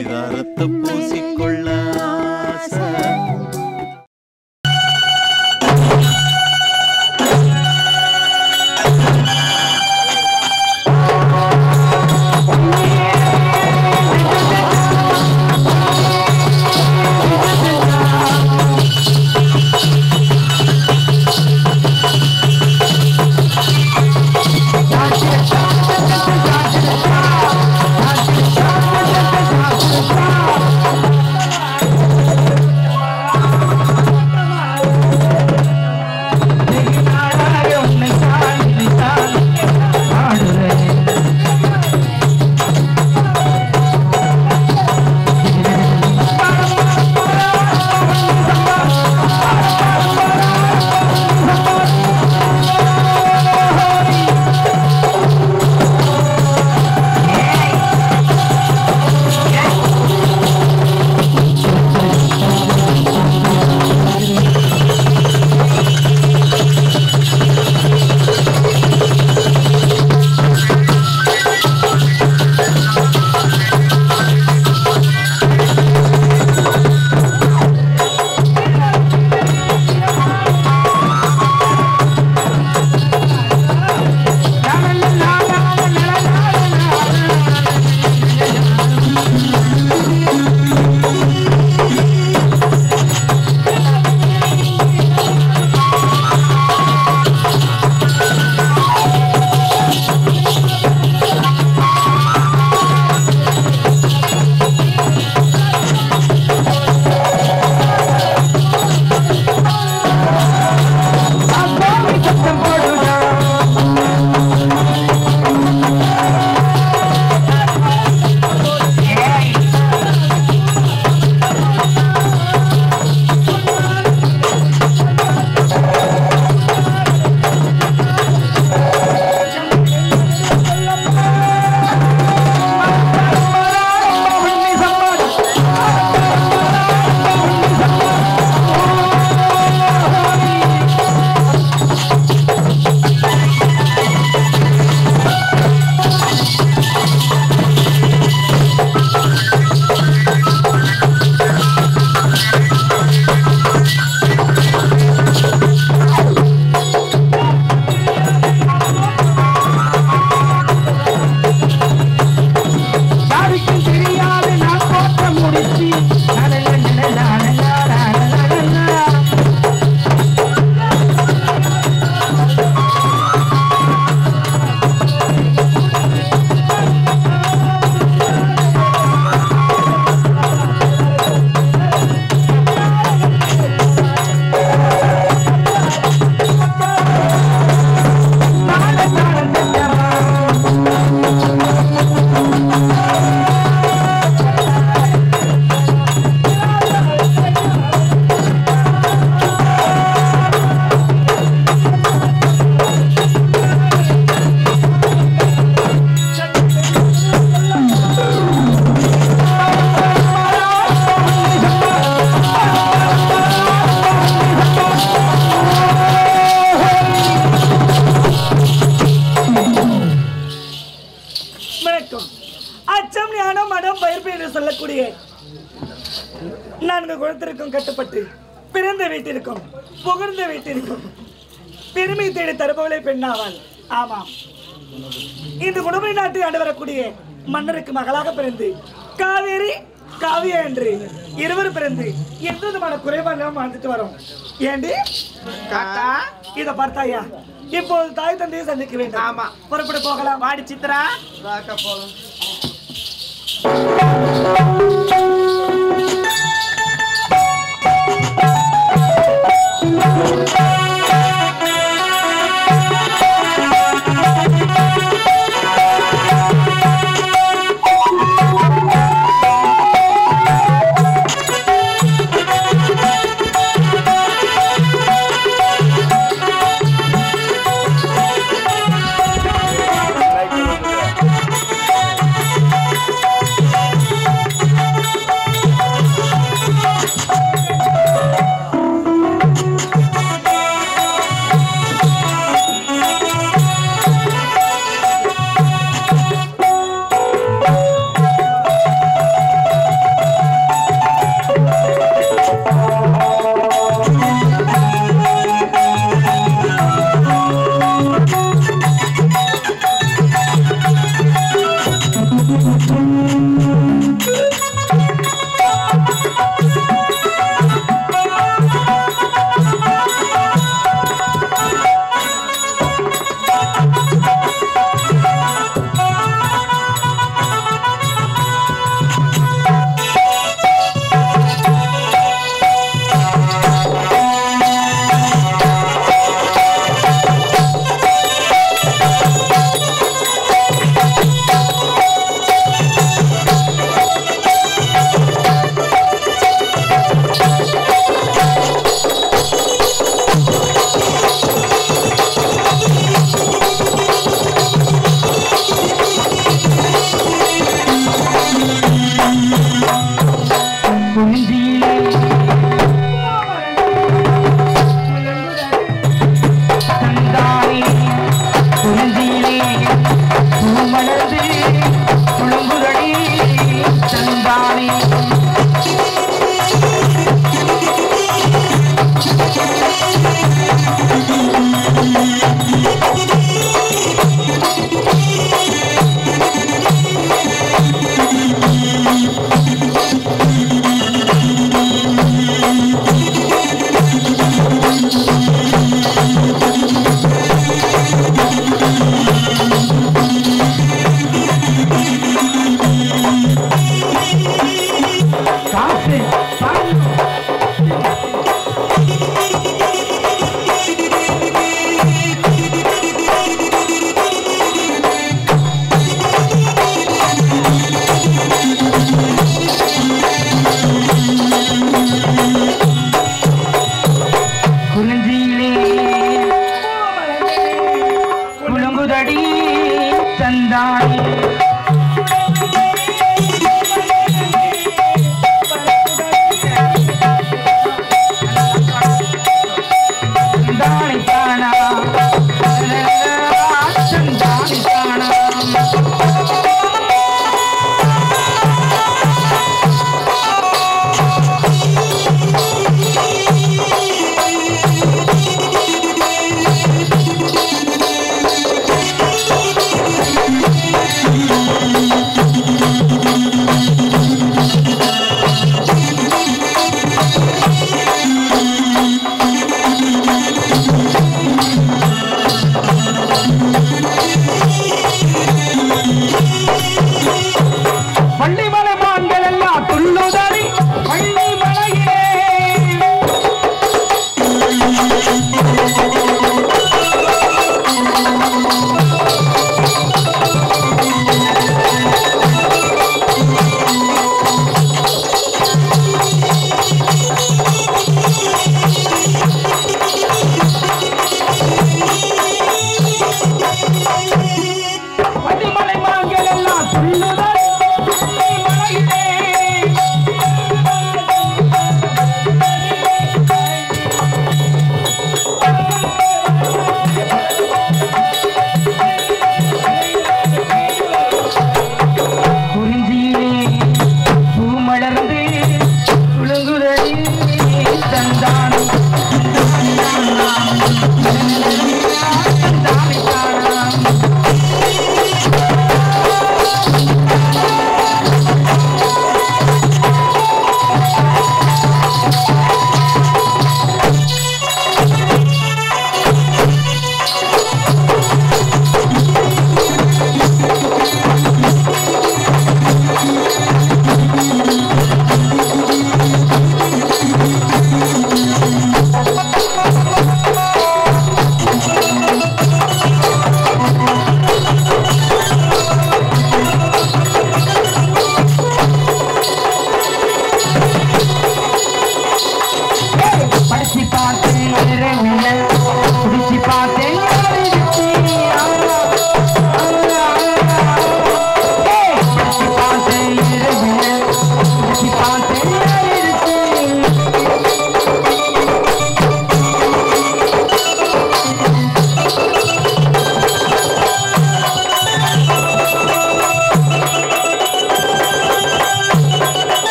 பரிதாரத்தை பூசிக்கொள்ள ஆசை. நான்கு குலத்திற்கும் கட்டுப்பட்டு பிறந்த வீட்டிற்கும் புகழ்ந்த வீட்டிற்கும் பெருமை தேடி தருபவளே பெண்ணாவாள். ஆமாம், இந்த குடும்ப நாட்டை ஆண்டு வரக்கூடிய மன்னருக்கு மகளாக பிறந்து காவேரி காவியா என்று இருவர் பிறந்து எந்த விதமான குறைபாடு வாழ்ந்துட்டு வரோம். ஏண்டி இத பார்த்தாயா? இப்போது தாய் தந்தையை சந்திக்க வேண்டும். ஆமா, புறப்பட்டு போகலாம். வாடி சித்ரா. போகலாம்.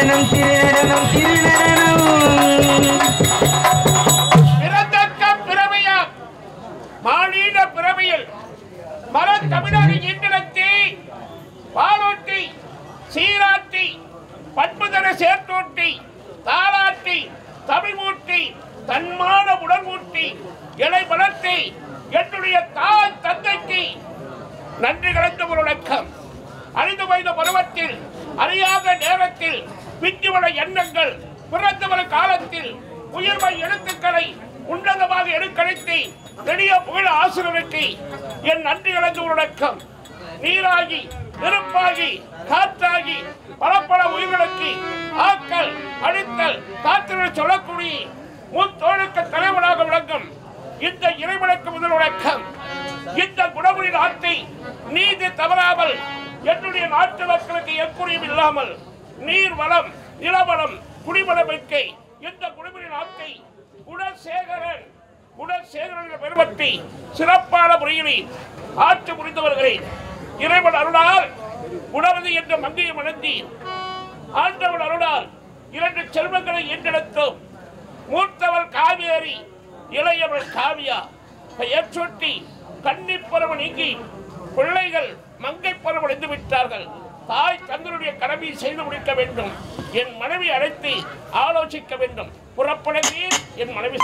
திருநடனம் திருநடனம் திருநடனம் பிறந்தக்க பிறவையா மாநில பிறவையில் மரத்தமிழரை ஈண்டிடத்தி பாலூட்டி சீராட்டி பண்புதர சேர்த்தூட்டி தாளாட்டி தமிழ்மூட்டி தன்மான உடல்மூட்டி இலை வளர்த்தி என்னுடைய தாய் தந்தைக்கு நன்றி கலந்த ஒரு வணக்கம். அறிந்து வயது பருவத்தில் அறியாத நேரத்தில் விஞ்சுவன எண்ணங்கள் பிறந்தவர காலத்தில் உயர்வை எழுத்துக்களை உன்னதமாக எடுக்கணித்து பெரிய புகழ் ஆசிரியருக்கு என் நன்றி கலந்த ஒரு வணக்கம். நீராகி நெருப்பாகி காற்றாகி பல பல உயிர்களுக்கு ஆக்கல் அடித்தல் காத்திரல் சொல்லக்கூடிய முத்தோழுக்க தலைவனாக விளங்கும் இந்த இறைவனுக்கு முதல் வணக்கம். இந்த குணமுறை நாட்டை நீதி தவறாமல் என்னுடைய நாட்டு மக்களுக்கு எக்குறையும் இல்லாமல் நீர் வளம் நிலவளம் குடிமளமிக்கை இந்த குடிமுறை நாட்டை குணசேகரன் பெருமட்டி சிறப்பான முறையில் ஆட்சி புரிந்து வருகிறேன். இறைவன் அருளால் குணவதி என்ற மங்கையை மணந்தி ஆண்டவன் அருளால் 2 செல்வங்களை ஈண்டெடுத்தோம். மூத்தவள் காவேரி இளையவள் காவியா பெயர் சுட்டி கன்னிப்பருவம் நீங்கி பிள்ளைகள் மங்கை பருவம் அடைந்து விட்டார்கள். தாய் தங்களுடைய கடமையை செய்து முடிக்க வேண்டும். என் மனைவி அழைத்து ஆலோசிக்க வேண்டும். புறப்படுகிறேன். என் மனைவி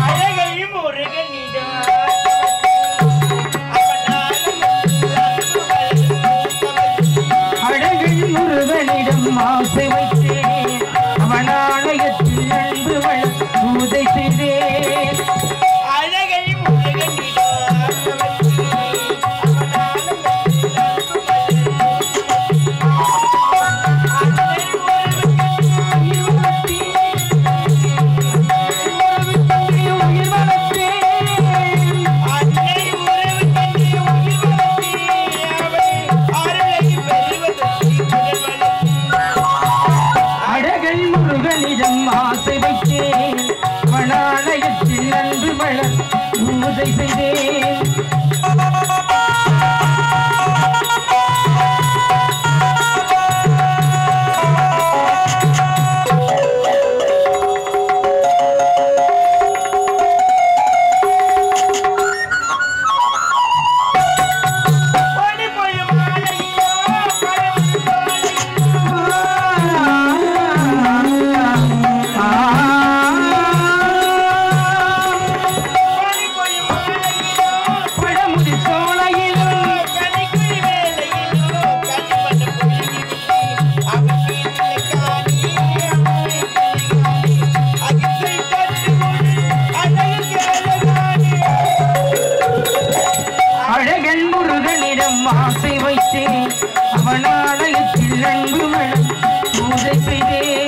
அழகையும் முருகனிடம் அழகையும் முருகனிடம் ஆசை வைத்தேன். அவன் ஆலயத்தில் அன்பு பூஜை செய்தேன். அழகையும் ஆசை வைத்தேன். வனாலயத்தில் அன்பு மலர் பூஜை செய்தேன். ஆசை வைத்தேன். அவன் ஆலயத்தில் அன்பு மலர் பூஜை செய்தேன்.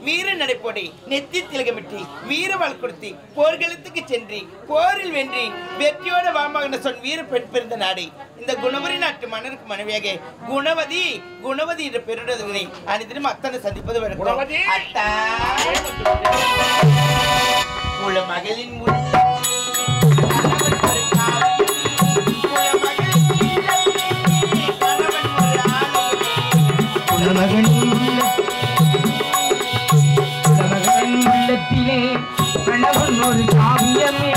வீர நடைபோடை நெத்தி திலகமிட்டி வீரவாள் கொடுத்தி போர்களுக்கு சென்று போரில் வென்றி வெற்றியோட வாமாக சொன் வீர பெண் பிறந்த நாடு இந்த குணவரி நாட்டு மன்னருக்கு மனைவியாக குணவதி குணவதி என்ற பெருடனை அனைத்திலும் அத்தனை சந்திப்பது மகளின் உள்ளத்திலே கணவன் ஒரு காவியமே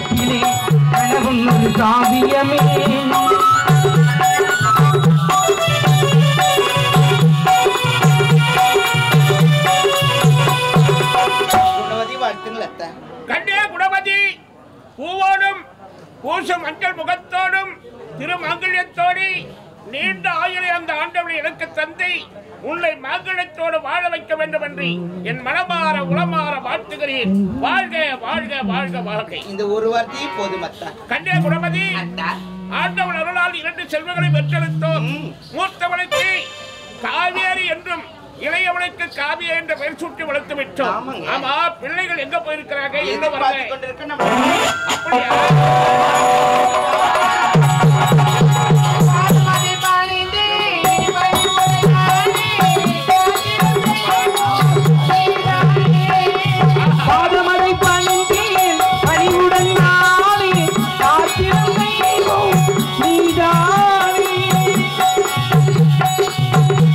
உள்ளத்திலே கனவும் ஒரு காவியமே குணவதி வாழ்த்துங்கள் அத்தா. கண்டே குணவதி பூவோடும் பூசும் மஞ்சள் முகத்தோடும் திருமங்கல்யத்தோடு நீண்ட ஆயுளை அந்த ஆண்டவனை எனக்கு தந்தை உன்னை மங்களத்தோடு வாழ வைக்க வேண்டும் என்று என் மனமாற உளமாற வாழ்த்துகிறேன். வாழ்க வாழ்க வாழ்க வாழ்க. இந்த ஒரு வார்த்தையே போதும் அத்தா. கண்டே குணவதி அத்தா, ஆண்டவன் அருளால் 2 செல்வங்களை பெற்றெடுத்தோம். மூத்தவனுக்கு காவேரி என்றும் இளையவனுக்கு காவிய என்ற பெயர் சூட்டி வளர்த்து விட்டோம். ஆமாங்க. ஆமா, பிள்ளைகள் எங்க போயிருக்கிறாங்க? என்ன எதிர்பார்த்து வரல? கொண்டிருக்க நம்ம அப்படியா? பாதமதை பணிந்தேன் பணிவுடன் நானே காத்திரம் செய்வோம் நீதானே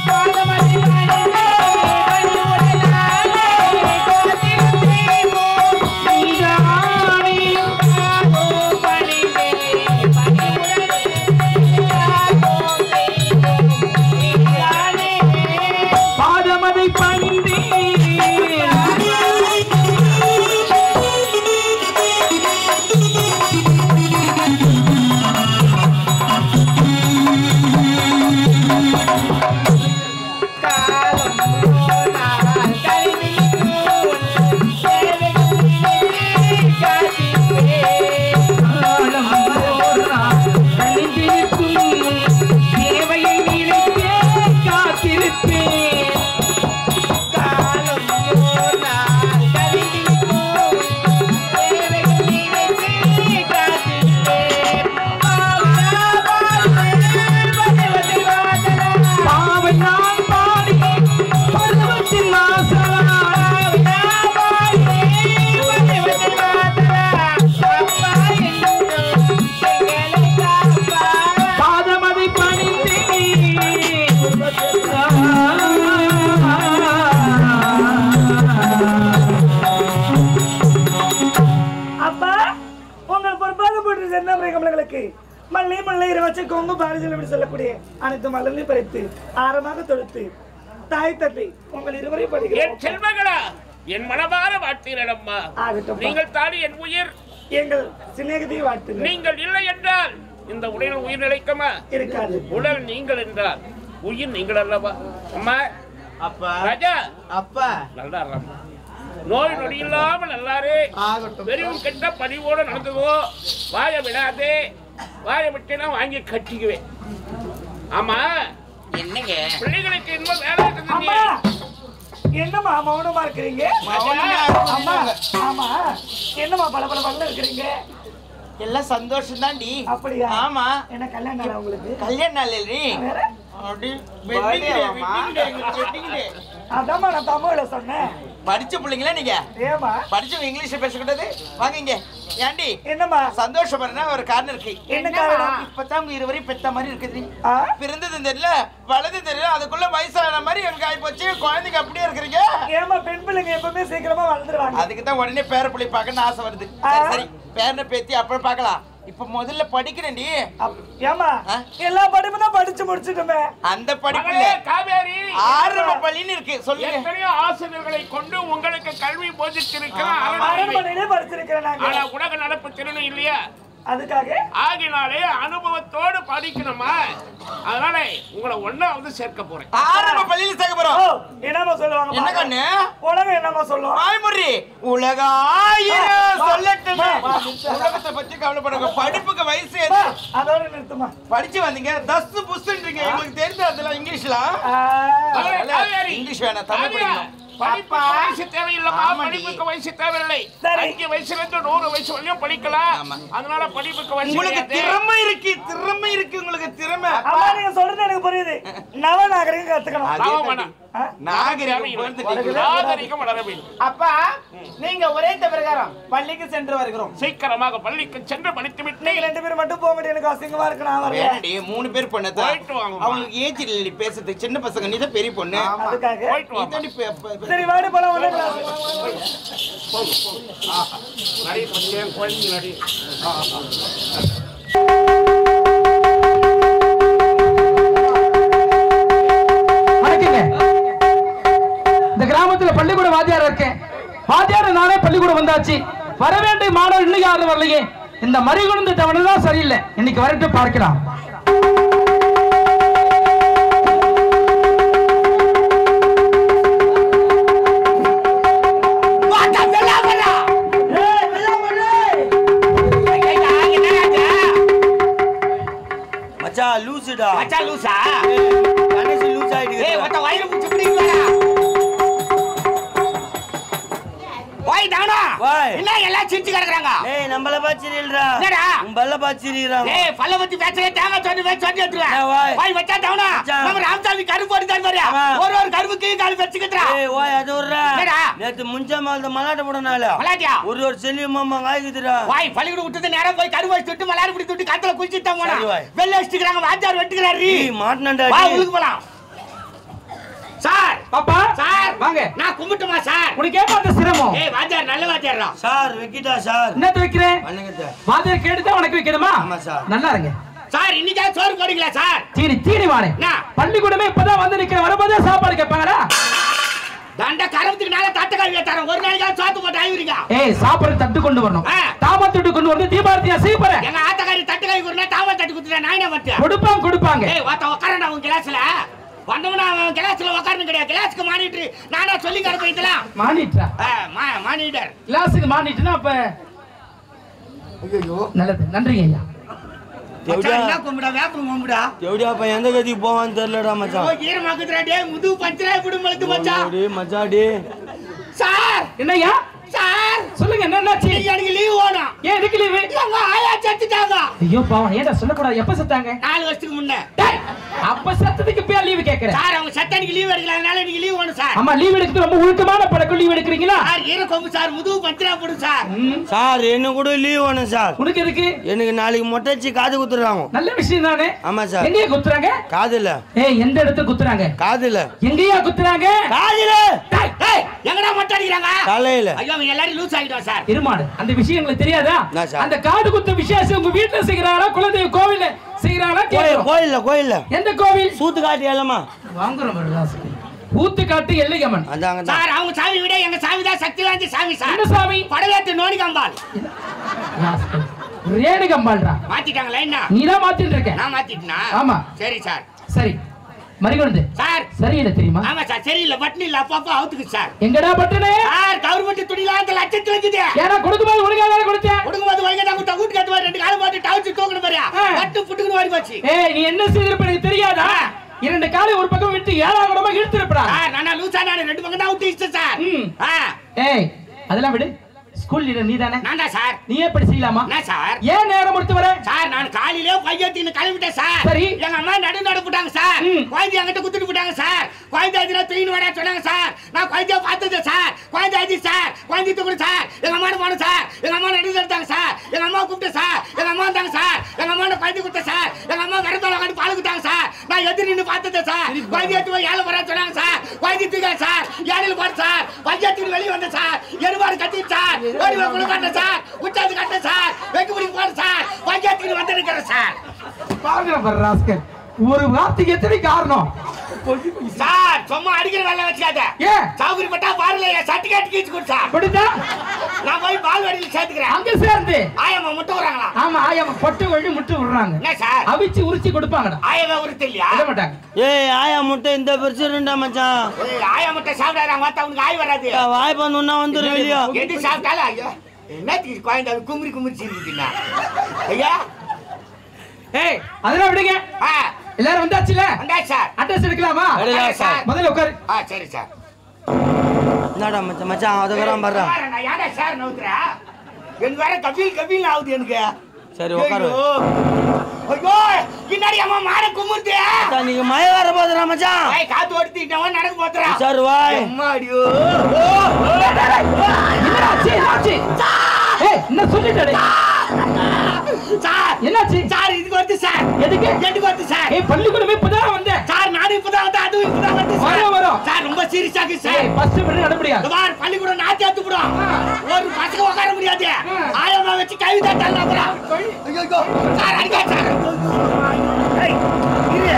பாதமதை பணிந்தேன் பணிவுடன் நானே காத்திரம் செய்வோம் நீதானே பணிந்தேன் பணிவுடன் பாதமதை பணிந்தேன் மல்லி மல்லை வச்சு கொங்கு பாரதியில் என்று சொல்லக்கூடிய அனைத்து மலர்களையும் பறித்து ஆரமாக தொடுத்து தாய் தந்தை உங்கள் இருவரை என் படிக்கிறேன். செல்வங்களா, என் மனமார வாழ்த்தீரம்மா. ஆகட்டும். நீங்கள் தாடி என் உயிர். எங்கள் சிநேகிதியை வாழ்த்துங்கள். நீங்கள் இல்லை என்றால் இந்த உடலில் உயிர் நிலைக்குமா? இருக்காது. உடல் நீங்கள் என்றால் உயிர் நீங்கள் அல்லவா? அம்மா அப்பா ராஜா, அப்பா நல்லா இரும்மா. நோய் நொடி இல்லாம நல்லாரே. ஆகட்டும். வெறும் கெட்ட பணிவோட நடந்துவோ. வாய விடாதே. வாய விட்டுனா வாங்கி கட்டிக்குவேன். ஆமா, என்னங்க பிள்ளைகளுக்கு இன்னும் வேலை அம்மா இருக்குது. என்னம்மா மௌனமா இருக்கிறீங்க? அம்மா ஆமா என்னம்மா பல பல பல்ல இருக்கிறீங்க? எல்லாம் சந்தோஷம் தாண்டி. அப்படியா? ஆமா. என்ன கல்யாணம் நாளா உங்களுக்கு? கல்யாண நாள் இல்ல வேற? அப்படி வெட்டிங் டே. அதாம்மா நான் தமிழ்ல சொன்னேன். படிச்ச பிள்ளைங்களா நீங்க? ஏமா படிச்சவங்க இங்கிலீஷ்ல பேசக்கூடாது. வாங்க இங்க. ஏண்டி என்னம்மா சந்தோஷம் பண்ணா ஒரு காரணம் இருக்கு. என்ன காரணம்? இப்பதான் உங்க இருவரையும் பெத்த மாதிரி இருக்குது. ஆ? பிறந்தது தெரியல, வலது தெரியல, அதுக்குள்ள வயசான மாதிரி எனக்கு ஆகி போச்சு. குழந்தைங்க அப்படியே இருக்கிறீங்க. ஏமா பெண் பிள்ளைங்க எப்பவுமே சீக்கிரமா வளர்ந்துருவாங்க. அதுக்கு தான் உடனே பேர பிள்ளை பார்க்கணும்னு ஆசை வருது. சரி சரி, பேரனை பேத்தி அப்புறம் பார்க்கலாம். இப்ப முதல்ல படிக்கிறேன்டி. ஏமா ஆ? எல்லா படிப்பு தான் படிச்சு முடிச்சிட்டோமே. அந்த படிப்புல மகளே காவேரி, ஆரம்ப பள்ளின்னு இருக்கு. சொல்லுங்க. எத்தனையோ ஆசிரியர்களை கொண்டு உங்களுக்கு கல்வி போதித்திருக்கிற அரண்மனையிலே படிச்சிருக்கிறேன் நாங்க. ஆனா உலக நடப்பு திறனும் இல்லையா? அதுக்காக ஆகினாலே அனுபவத்தோடு படிக்கணுமா? அதனால உங்களை ஒண்ணா வந்து சேர்க்க போறேன். ஆரம்ப பள்ளியில சேர்க்க போறோம். ஓ, என்னமா சொல்லுவாங்க? என்ன கண்ணு? உலகம் என்னமா சொல்லுவாங்க? வாய்முறி உலகாயிரம் சொல்லட்டும். உலகத்தை பத்தி கவலைப்படுங்க. படிப்புக்கு வயசு எது? அதோட நிறுத்துமா. படிச்சு வந்தீங்க தஸ்து புஸ்துன்றீங்க. உங்களுக்கு தெரிஞ்ச அதெல்லாம் இங்கிலீஷ்ல. மகளே காவேரி, இங்கிலீஷ் வேணாம், தமிழ் காவியா, படிக்கணும். படிப்புக்கு வயசு தேவையில்லமா? ஆமாடி. படிப்புக்கு வயசு தேவையில்லை. சரி. 5 வயசுல இருந்து 100 வயசு வரையும் படிக்கலாம். ஆமா. அதனால படிப்புக்கு வயசு உங்களுக்கு கிடையாது. திறமை இருக்கு, திறமை இருக்கு உங்களுக்கு திறமை. அம்மா நீங்க சொல்றது எனக்கு புரியுது. நவநாகரிகம் கத்துக்கணும். அதே பாவம் தாண்டி. வேணாம். நாகரிகம் வளர வேண்டும். அப்பா நீங்க ஒரே பிரகாரம் பள்ளிக்கு சென்று வருகிறோம். சீக்கிரமாக பள்ளிக்கு சென்று படித்து விட்டு நீங்க 2 பேரும் மட்டும் போக வேண்டிய எனக்கு அசிங்கமா இருக்கு. நான் வரேன். ஏன்டி 3 பேர் பண்ணதா? போயிட்டு வாங்க. அவங்களுக்கு ஏஜ் இல்ல பேசுறது, சின்ன பசங்க. நீ தான் பெரிய பொண்ணு. அதுக்காக போயிட்டு வாங்க. சரி வாடி போலாம். ஒண்ணே நடி பச்சையம் குழந்தை நடி. இந்த கிராமத்துல பள்ளிக்கூட வாத்தியார் இருக்கேன். வாத்தியார் நானே பள்ளிக்கூடம் வந்தாச்சு. வர வேண்டிய மாணவர் இன்னைக்கு யாரும் வரலையே. இந்த மறிகுழுந்து தவணை தான் சரியில்லை. இன்னைக்கு வரட்டு பார்க்கலாம். மச்சா லூசுடா. மச்சா லூசா? கணேஷ் லூஸ் ஆயிடுச்சு. ஏய் ஒட்ட வயிறு புடிச்சு பிடிங்கடா. ஓய் தானா. என்ன எல்லாம் சிரிச்சு கிடக்குறாங்க? ஏய் நம்மள பாச்சிரீல்டா. என்னடா? உம்பல்ல பாச்சிரீறாங்க. ஏய் பல்ல பத்தி பேசவே தேங்க சொல்லி எடுத்துறா. ஓய் மச்சா தானா. நம்ம ராமசாமி கருப்பு போட்டு தான் வரியா. ஒரு கருப்புக்கு கால் வெச்சிக்கறா. ஏய் ஓய் அது ஒருடா. என்னடா? நேத்து முஞ்சமால்த மலாட்ட போடனால. மலாட்டியா? ஒரு செல்லி மாமா காய்க்குதுடா. ஓய் பள்ளிக்கூட விட்டுட்டு நேரா போய் கருப்பு வச்சு விட்டு மலாரி பிடி விட்டு கத்தல குளிச்சிட்டு தான் போனா. வெள்ள வச்சிக்கறாங்க வாத்தியார் வெட்டுக்கறாரு. ஏய் மாட்டனடா. வா உளுக்கு போலாம். சார் பாப்பா சார் வாங்க. நான் கும்பிட்டுமா சார்? உனக்கு ஏமாத்த சிரமம். ஏய் வாத்தியார் நல்ல வாத்தியாரா? Sir வெக்கிட்டா sir. என்னத்த வைக்கிறேன்? வணக்கத்தை. வாத்தியார் கேட்டுதான் உனக்கு வைக்கணுமா? ஆமா சார். நல்லா இருங்க சார். இன்னைக்கு சோறு போடுங்களா சார்? தீனி வாணே. பள்ளிக்கூடமே இப்பதான் வந்து நிக்கிற. வரும்போதே சாப்பாடு கேட்பாங்கடா. தண்ட கரத்துக்கு நாள தட்டக்காய் தரேன். ஒரு நாளைக்கு சாத்து போட்டு ஆயிடுங்க. ஏய் சாப்பாடு தட்டு கொண்டு வரணும். தாமத்துட்டு கொண்டு வந்து தீபாவளியா செய்ய போறேன். எங்க ஆத்தக்காரி தட்டக்காய் குறனா தாம தட்டு குத்துறா. நான் என்ன பண்றேன்? கொடுப்பாங்க. ஏய் வாத்த உட்காரடா உன் கிளாஸ்ல. வந்தவனா அவன் கிளாஸ்ல உட்கார்ந்து கிடையாது. கிளாஸ்க்கு மானிட்டர் நானா சொல்லி கரெக்ட்டா. மானிட்டரா? மானிட்டர். கிளாஸ்க்கு மானிட்டர்னா அப்ப ஐயோ நல்லது. நன்றிங்க ஐயா. மச்சான் என்ன கும்பிடா? வேப்பம் கும்பிடா. எவடியா அப்ப எந்த கதிக்கு போவான்னு தெரியலடா மச்சான். ஓ ஈரமாக்குதுடா டேய். முது பஞ்சரா குடும்பத்து மச்சான். டேய் மச்சான் டேய். சார் என்னய்யா? சார் சொல்லுங்க என்னன்னாச்சு? எனக்கு லீவ் வேணும். ஏன் எதுக்கு லீவு? எங்க ஆயா செத்துட்டாங்க. ஐயோ பாவம். ஏன்டா சொல்லக்கூடாது? எப்ப செத்தாங்க? 4 வருஷத்துக்கு முன்ன. அப்ப செத்ததுக்கு இப்ப லீவு கேக்குறேன். சார் அவங்க செத்தனுக்கு லீவ் எடுக்கல. அதனால எனக்கு லீவ் வேணும் சார். ஆமா லீவ் எடுக்கிறது ரொம்ப ஒழுக்கமான பழக்கம். லீவ் எடுக்கிறீங்களா? சார் ஈர கொம்பு சார். முதுகு பஞ்சரா போடு சார். சார் என்ன கூட லீவ் வேணும் சார். உனக்கு எதுக்கு? எனக்கு நாளைக்கு மொட்டைச்சி காது குத்துறாங்க. நல்ல விஷயம் தானே. ஆமா சார். எங்கயா குத்துறாங்க? காதுல. ஏய் எந்த இடத்துல குத்துறாங்க? காதுல. எங்கயா குத்துறாங்க? காதுல. டேய் எங்கடா மொட்டை அடிக்கறாங்க? தலையில. ஐயோ அவங்க எல்லாரும் லூஸ் ஆயிட்டோம் சார். இருமாடு. அந்த விஷயங்களுக்கு தெரியாதா? அந்த காது குத்து விசேஷம் உங்க வீட்ல செய்யறாங்களா? குலதெய்வ கோவில்ல செய்யறாங்களா? கோயில்ல. எந்த கோவில்? சூத்து காட்டி ஏலமா. வாங்குறோம் ராசி. ஊத்துக்காட்டு எல்லையம்மன். அதாங்க சார். அவங்க சாமி விட எங்க சாமி தான் சக்தி வாய்ந்த சாமி சார். என்ன சாமி? படவேத்து நோனிகம்பால். ரேணுகம்பால்டா. மாத்திட்டாங்களா என்ன? நீதான் மாத்திட்டு இருக்க. நான் மாத்திட்டேனா? ஆமா. சரி சார். சரி மறிகொண்டு சார். சரியில்லை தெரியுமா? ஆமா சார். சரியில்லை. பட்டன் இல்ல. அப்பப்ப அவுத்துக்கு சார். எங்கடா பட்டனே? சார் கவர்மெண்ட் துணில அந்த லட்சத்துல இருக்குது. ஏன்னா கொடுக்கும்போது ஒழுங்காக கொடுத்தேன். கொடுக்கும்போது வைங்க தான் கூட்ட கூட்டு கட்டுவார். 2 கால் மாட்டி டவுச்சு தூக்கணும் பாரியா. பட்டு புட்டுக்குன்னு ஓடி போச்சு. ஏய் நீ என்ன செய்திருப்ப எனக்கு தெரியாதா? 2 காலை ஒரு பக்கம் விட்டு 7ஆம் இடமா இழுத்துறப்படா. நானா லூசா? நான் 2 பக்கம் தான் விட்டு இஷ்டம் சார். ஏய் அதெல்லாம் விடு. ஸ்கூல் லீடர் நீதானே? நான் தான் சார். நீ எப்படி செய்யலாமா? என்ன சார்? ஏன் நேரம் எடுத்து வர? சார் நான் காலையிலே பையத்தின்னு கிளம்பிட்டேன் சார். சரி. எங்க அம்மா நடு போட்டாங்க சார். குழந்தை என்கிட்ட குத்துட்டு போட்டாங்க சார். குழந்தை ஆதினா தூக்கின்னு வாடா சொன்னாங்க சார். நான் குழந்தைய பார்த்தது சார். குழந்தை ஆதி சார். குழந்தை தூக்கணும் சார். எங்க அம்மா போனோம் சார். எங்க அம்மா நடு எடுத்தாங்க சார். எங்க அம்மா கூப்பிட்டேன் சார். எங்க அம்மா வந்தாங்க சார். எங்க அம்மா குழந்தை கொடுத்தேன் சார். எங்க அம்மா கருத்தால காட்டி பால் கொடுத்தாங்க சார். நான் எதிர் நின்று பார்த்தது சார். குழந்தை எடுத்து போய் ஏழை வர சொன்னாங்க சார். குழந்தை தூக்க சார். ஏழையில் போட்டு சார். பஞ்சாயத்துக்கு வெளியே வந்த சார். எருமாடு கட்டி சார். ஓடி போய் குளிக்காட்ட சார். உச்சாந்து கட்ட சார். வெக்கு பிடிக்க போற சார். பஞ்சாயத்துக்கு வந்திருக்கிற சார். பாருங்க பாரு ராஸ்கல். ஒரு வார்த்தைக்கு எத்தனை காரணம்? சார் சும்மா அடிக்கிற வேலை வச்சுக்காத. ஏன்? சௌகரி பட்டா பாருல சர்டிபிகேட் கீச்சு கொடு சார். கொடுத்தா நான் போய் பால்வாடியில் சேர்த்துக்கிறேன். அங்க சேர்ந்து ஆயம்மா முட்டை வராங்களா? ஆமா ஆயம்மா பொட்டு வழி முட்டை விடுறாங்க. என்ன சார்? அவிச்சு உரிச்சு கொடுப்பாங்கடா. ஆயம்மா உரித்து இல்லையா? விட மாட்டாங்க. ஏய் ஆயா முட்டை இந்த பெருசுடா மச்சான். ஆயா முட்டை சாப்பிடாறாங்க. மத்த அவனுக்கு ஆய் வராது. வாய் பண்ணுனா வந்துரும் இல்லையா? எது சாப்பிட்டாலும் ஐயா என்னத்துக்கு குழந்தை குமுறி சிரிக்குதுன்னா ஐயா. ஏய் அதெல்லாம் விடுங்க. எல்லாரும் வந்தாச்சுல? வந்தாச்சு சார். அட்ரஸ் எடுக்கலாமா? சார் முதல்ல உட்காரு. சரி சார். என்னடா மச்சான் மச்சான் அத வராம பாரு. நான் யாரா சார் நவுத்துறா? எனக்கு வேற கபில் ஆகுது எனக்கு. சரி உட்காரு. ஐயோ பின்னாடி அம்மா மாட குமுறுது. மச்சான், நீங்க மழை வர போதுடா மச்சான். வாய் காத்து ஓடிட்டவன் நடக்க போறா. சார் வாய். அம்மா அடியோ. என்னாச்சு? ஏய், என்ன சொல்லிட்டே? சார் என்னாச்சு? சார் இதுக்கு வந்து சார். எதுக்கு? எதுக்கு வந்து சார்? ஏய், பள்ளிக்கூடமே இப்பதான் வந்தேன். சார் நானும் இப்பதான் வந்து அதுவும் இப்பதான் வந்து சார். வரோம். சார் ரொம்ப சீரியஸா இருக்கு சார். ஏய், ஃபர்ஸ்ட் பண்ணி நடபடியா. பார் பள்ளிக்கூடம் நாத்தி அத்து போடும். ஒரு பசங்க உட்கார முடியாது. ஆயமா வச்சு கை தட்டலாம் அப்புறம். ஐயோ சார் அடிக்க சார். ஏய் இரு.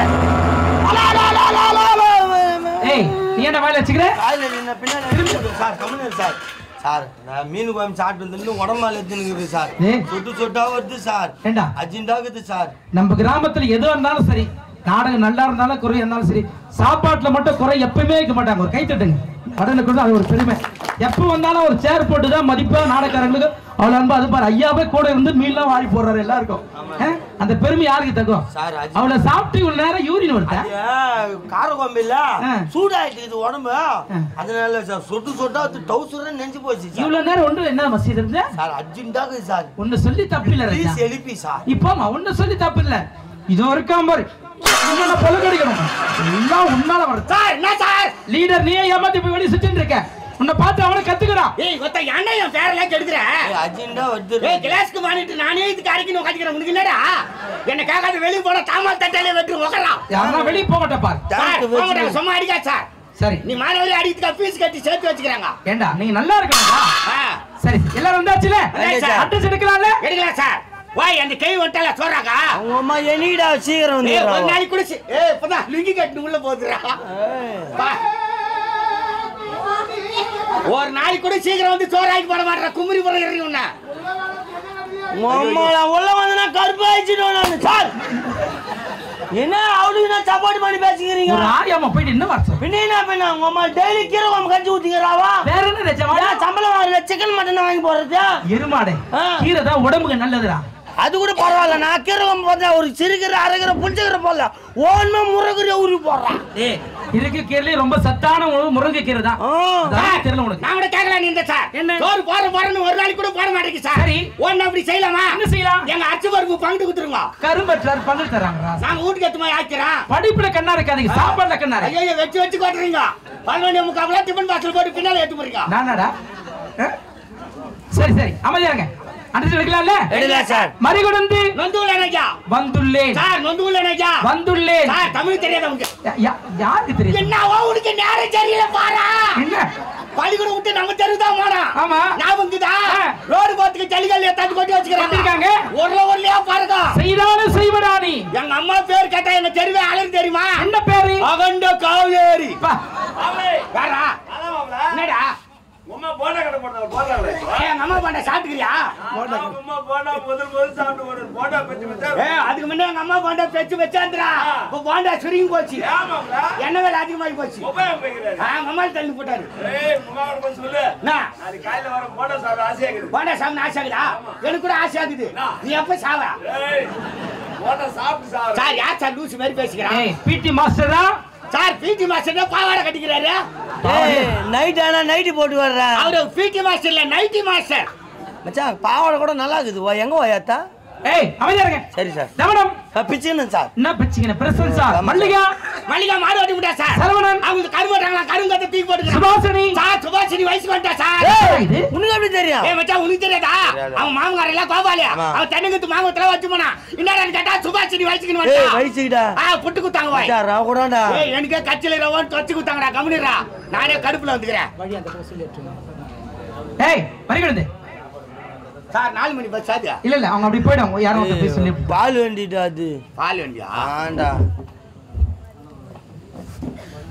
ஏய், நீ என்ன வாயில வச்சுக்கிற? காலையில நின்ன பின்னாடி சார் கம்முனு சார். சார் நான் மீன் குழம்பு சாப்பிட்டு வந்து உடம்பால எடுத்துனுக்குது சார். ஏய். சொட்டு சொட்டா வருது சார். ஏண்டா? அஜெண்டாகுது சார். நம்ம கிராமத்துல எது இருந்தாலும் சரி, நாடகம் நல்லா இருந்தாலும் குறை இருந்தாலும் சரி, சாப்பாட்டுல மட்டும் குறை எப்பவுமே இருக்க மாட்டாங்க. ஒரு கை தட்டுங்க. உடனுக்குள்ள அது ஒரு பெருமை. எப்ப வந்தாலும் ஒரு சேர் போட்டுதான் மதிப்பா நாடகக்காரங்களுக்கு அவ்வளவு அன்பா. அது பாரு, ஐயாவே கூட இருந்து மீன்லாம் வாரி போடுறாரு எல்லாருக்கும். அந்த பெருமை யாருக்கு தக்கும்? சார் அவளை சாப்பிட்டு இவ்வளவு நேரம் யூரின் வருதா? கார குழம்பு இல்ல ஆ. சூடாயிட்டு உடம்பு. அதனால சார் சொட்டு சொட்டா டவுசர் நெஞ்சு போச்சு சார். இவ்வளவு நேரம் ஒன்று என்ன மசீது இருந்த? சார் அர்ஜென்டாகுது சார். ஒன்னு சொல்லி தப்பில்ல. ப்ளீஸ் எழுப்பி சார். இப்போ ஒன்னு சொல்லி தப்பில்ல. இதோ இருக்காம பாரு, பொல கடிக்கணும் எல்லாம் உன்னால வருது. சார் என்ன சார்? லீடர் நீயே ஏமாத்தி போய் வெளியே சுத்திட்டு இருக்க. உன்னை பார்த்து அவனை கத்துக்கிறான். ஏய் ஒத்த ஏன்டா என் பேரெல்லாம் கெடுக்குற? அர்ஜென்டா வருது. ஏய் கிளாஸ்க்கு வாங்கிட்டு நானே இதுக்கு அரைக்கணும் உட்காந்துக்கிறேன். உனக்கு என்னடா என்ன கேட்காத வெளியே போன தாமால் தட்டாலே வெட்டு உட்கலாம். யாரா வெளியே போகட்ட பாரு. சார் சும்மா அடிக்கா சார். சரி, நீ மாலை வழி அடிக்கிறதுக்கு ஃபீஸ் கட்டி சேர்த்து வச்சுக்கிறாங்க. ஏண்டா நீங்க நல்லா இருக்கணும்டா. சரி, எல்லாரும் வந்தாச்சுல? அட்ரஸ் எடுக்கலாம்ல? எடுக்கலாம் சார். வாய் அந்த கை வட்டால சொல்றாங்க. அவங்க அம்மா என்னடா சீக்கிரம் வந்து ஒரு நாளைக்கு குடிச்சு இப்பதான் லுங்கி கட்டு உள்ள போதுறா. ஒரு நாளைக்கு கூட சீக்கிரம் வந்து சோறாக்கி போட மாட்டேற. குமரி போற இறங்கி உன்ன உள்ள வந்தனா கருப்பாயிச்சிடுவேன் நான் சார். என்ன அவளுக்கு நான் சப்போர்ட் பண்ணி பேசிக்கிறீங்க? ஒரு ஆயாமா போயிட்டு என்ன வாட்ஸ் பின்ன என்ன பண்ண உங்க அம்மா டெய்லி கீரை குழம்பு கஞ்சி ஊத்திக்கிறாவா? வேற என்ன நிஜமா? சம்பளம் வாங்கல சிக்கன் மட்டன் வாங்கி போறது. எருமாடே, கீரை தான் உடம்புக்கு நல்லதுடா. அது கூட பரவாயில்ல. நான் கீரை குழம்பு பார்த்தா ஒரு சிறுகீரை அரைக்கிற புளிச்சக்கீரை போடல ஒன்னு முருகீரை ஊறி போடுறான். ஏய், இதுக்கு கீரையிலே ரொம்ப சத்தான உணவு முருங்கை கீரை தான். தெரியல உனக்கு? நான் கூட கேட்கலாம் நீ சார். என்ன சோறு போறன்னு ஒரு நாளைக்கு கூட போட மாட்டேங்குது சார். சரி, ஒன்னு அப்படி செய்யலாமா? என்ன செய்யலாம்? எங்க அச்சு பருப்பு பங்கு கொடுத்துருங்க. கரும்பற்றார் பங்கு தராங்க. நாங்க வீட்டுக்கு எத்துமா ஆக்கிறோம். படிப்புல கண்ணா இருக்காதீங்க, சாப்பாடுல கண்ணா இருக்கு. ஐயோ வச்சு வச்சு கொட்டுறீங்க. 11 முக்கால் டிஃபன் பாக்ஸ்ல போட்டு பின்னால ஏத்து போறீங்க. நானாடா? சரி சரி, அமைதியா இருங்க. அட்ரஸ் எடுக்கலாம்ல? எடுக்கலாம் சார். மறிகொடுந்து நொந்துள்ளனஜா வந்துள்ளேன் சார். நொந்துள்ளனஜா வந்துள்ளேன் சார். தமிழ் தெரியாத உனக்கு? யாருக்கு தெரியும்? என்னவோ உனக்கு நேரம் தெரியல பாரா. என்ன பள்ளிக்கூடம் விட்டு நம்ம தெருதான் போனா. ஆமா, ஞாபகம்தா? ரோடு போறதுக்கு ஜல்லிக்கல் ஏத்தாந்து கொட்டி வச்சுக்கிறாங்க. ஒருலயா பாருங்க. செய்தாலும் செய்வடா நீ. எங்க அம்மா பேர் கேட்டா என்ன தெருவே அலறி தெரியுமா? என்ன பேரு? அகண்ட காவேரி. வேறா என்னடா உம்மா போண்டா கடை போடுறாங்க போடுறாங்களே. எங்க அம்மா போண்டா சாப்பிட்டுக்கிறியா? உம்மா போண்டா முதல் சாப்பிட்டு போடு போண்டா பெச்சு வச்சா. அதுக்கு முன்ன எங்க அம்மா போண்டா பெச்சு வச்சாந்திரா. இப்ப போண்டா சுருங்கி போச்சு. ஆமாங்களா? என்ன வேலை அதிகமாகி போச்சு. உபயோகம் வைக்கிறாரு. அம்மா தள்ளி போட்டாரு. உமாவோட போய் சொல்லு. நாளைக்கு காலையில வர போண்டா சாப்பிட ஆசையா இருக்குது. போண்டா சாப்பிட ஆசை ஆகுதா? எனக்கு கூட ஆசை ஆகுது. நீ எப்ப சாவ? போண்டா சாப்பிட்டு சாப்பிடு. சார் யார் சார் லூசு மாதிரி பேசிக்கிறான்? பிடி மாஸ்டரா சார்? பிடி மாஸ்டர் பாவாடை கட்டிக்கிறாரு. நைட் ஆனா நைட்டி போட்டு வர்றேன். அவரு பிடி மாஸ்டர் இல்ல நைட்டி மாஸ்டர். மச்சான் பாவாடை கூட நல்லா இருக்குது. எங்க ஓயாத்தா? ஏய், அமைதியா இருங்க. சரி சார். தவணம் பிச்சுன்னு சார். என்ன பிச்சுங்க? பிரசன் சார். மல்லிகா மல்லிகா மாடு ஓட்டி விட்டா சார். சரவணன் அவங்க கருவாட்டாங்களா? கருங்கத்தை தூக்கி போட்டுக்கிறான். சுபாஷினி சார் சுபாஷினி வயசுக்கு வந்துட்டா சார். இது உனக்கு எப்படி தெரியும்? மச்சான் உனக்கு தெரியாதா? அவன் மாமங்கார எல்லாம் கோபாலியா அவன் தென்னங்கத்து மாமத்துல வச்சு போனா. என்னடான்னு கேட்டா சுபாஷினி வயசுக்கு வந்துட்டா. வயசுக்கிட்டா புட்டு குத்தாங்க வாய். ராவ் கூடடா. எனக்கே கச்சில ரவன் தொச்சு குத்தாங்கடா. கம்முனிரா, நானே கடுப்புல வந்துக்கிறேன். ஏய், மறிகொடுந்து சார் 4 மணி பஸ் சாதியா? இல்ல இல்ல, அவங்க அப்படி போய்டுவாங்க. யாரும் வந்து போய் சொல்லி பால் வேண்டிட்டா. அது பால் வண்டியா? ஆண்டா.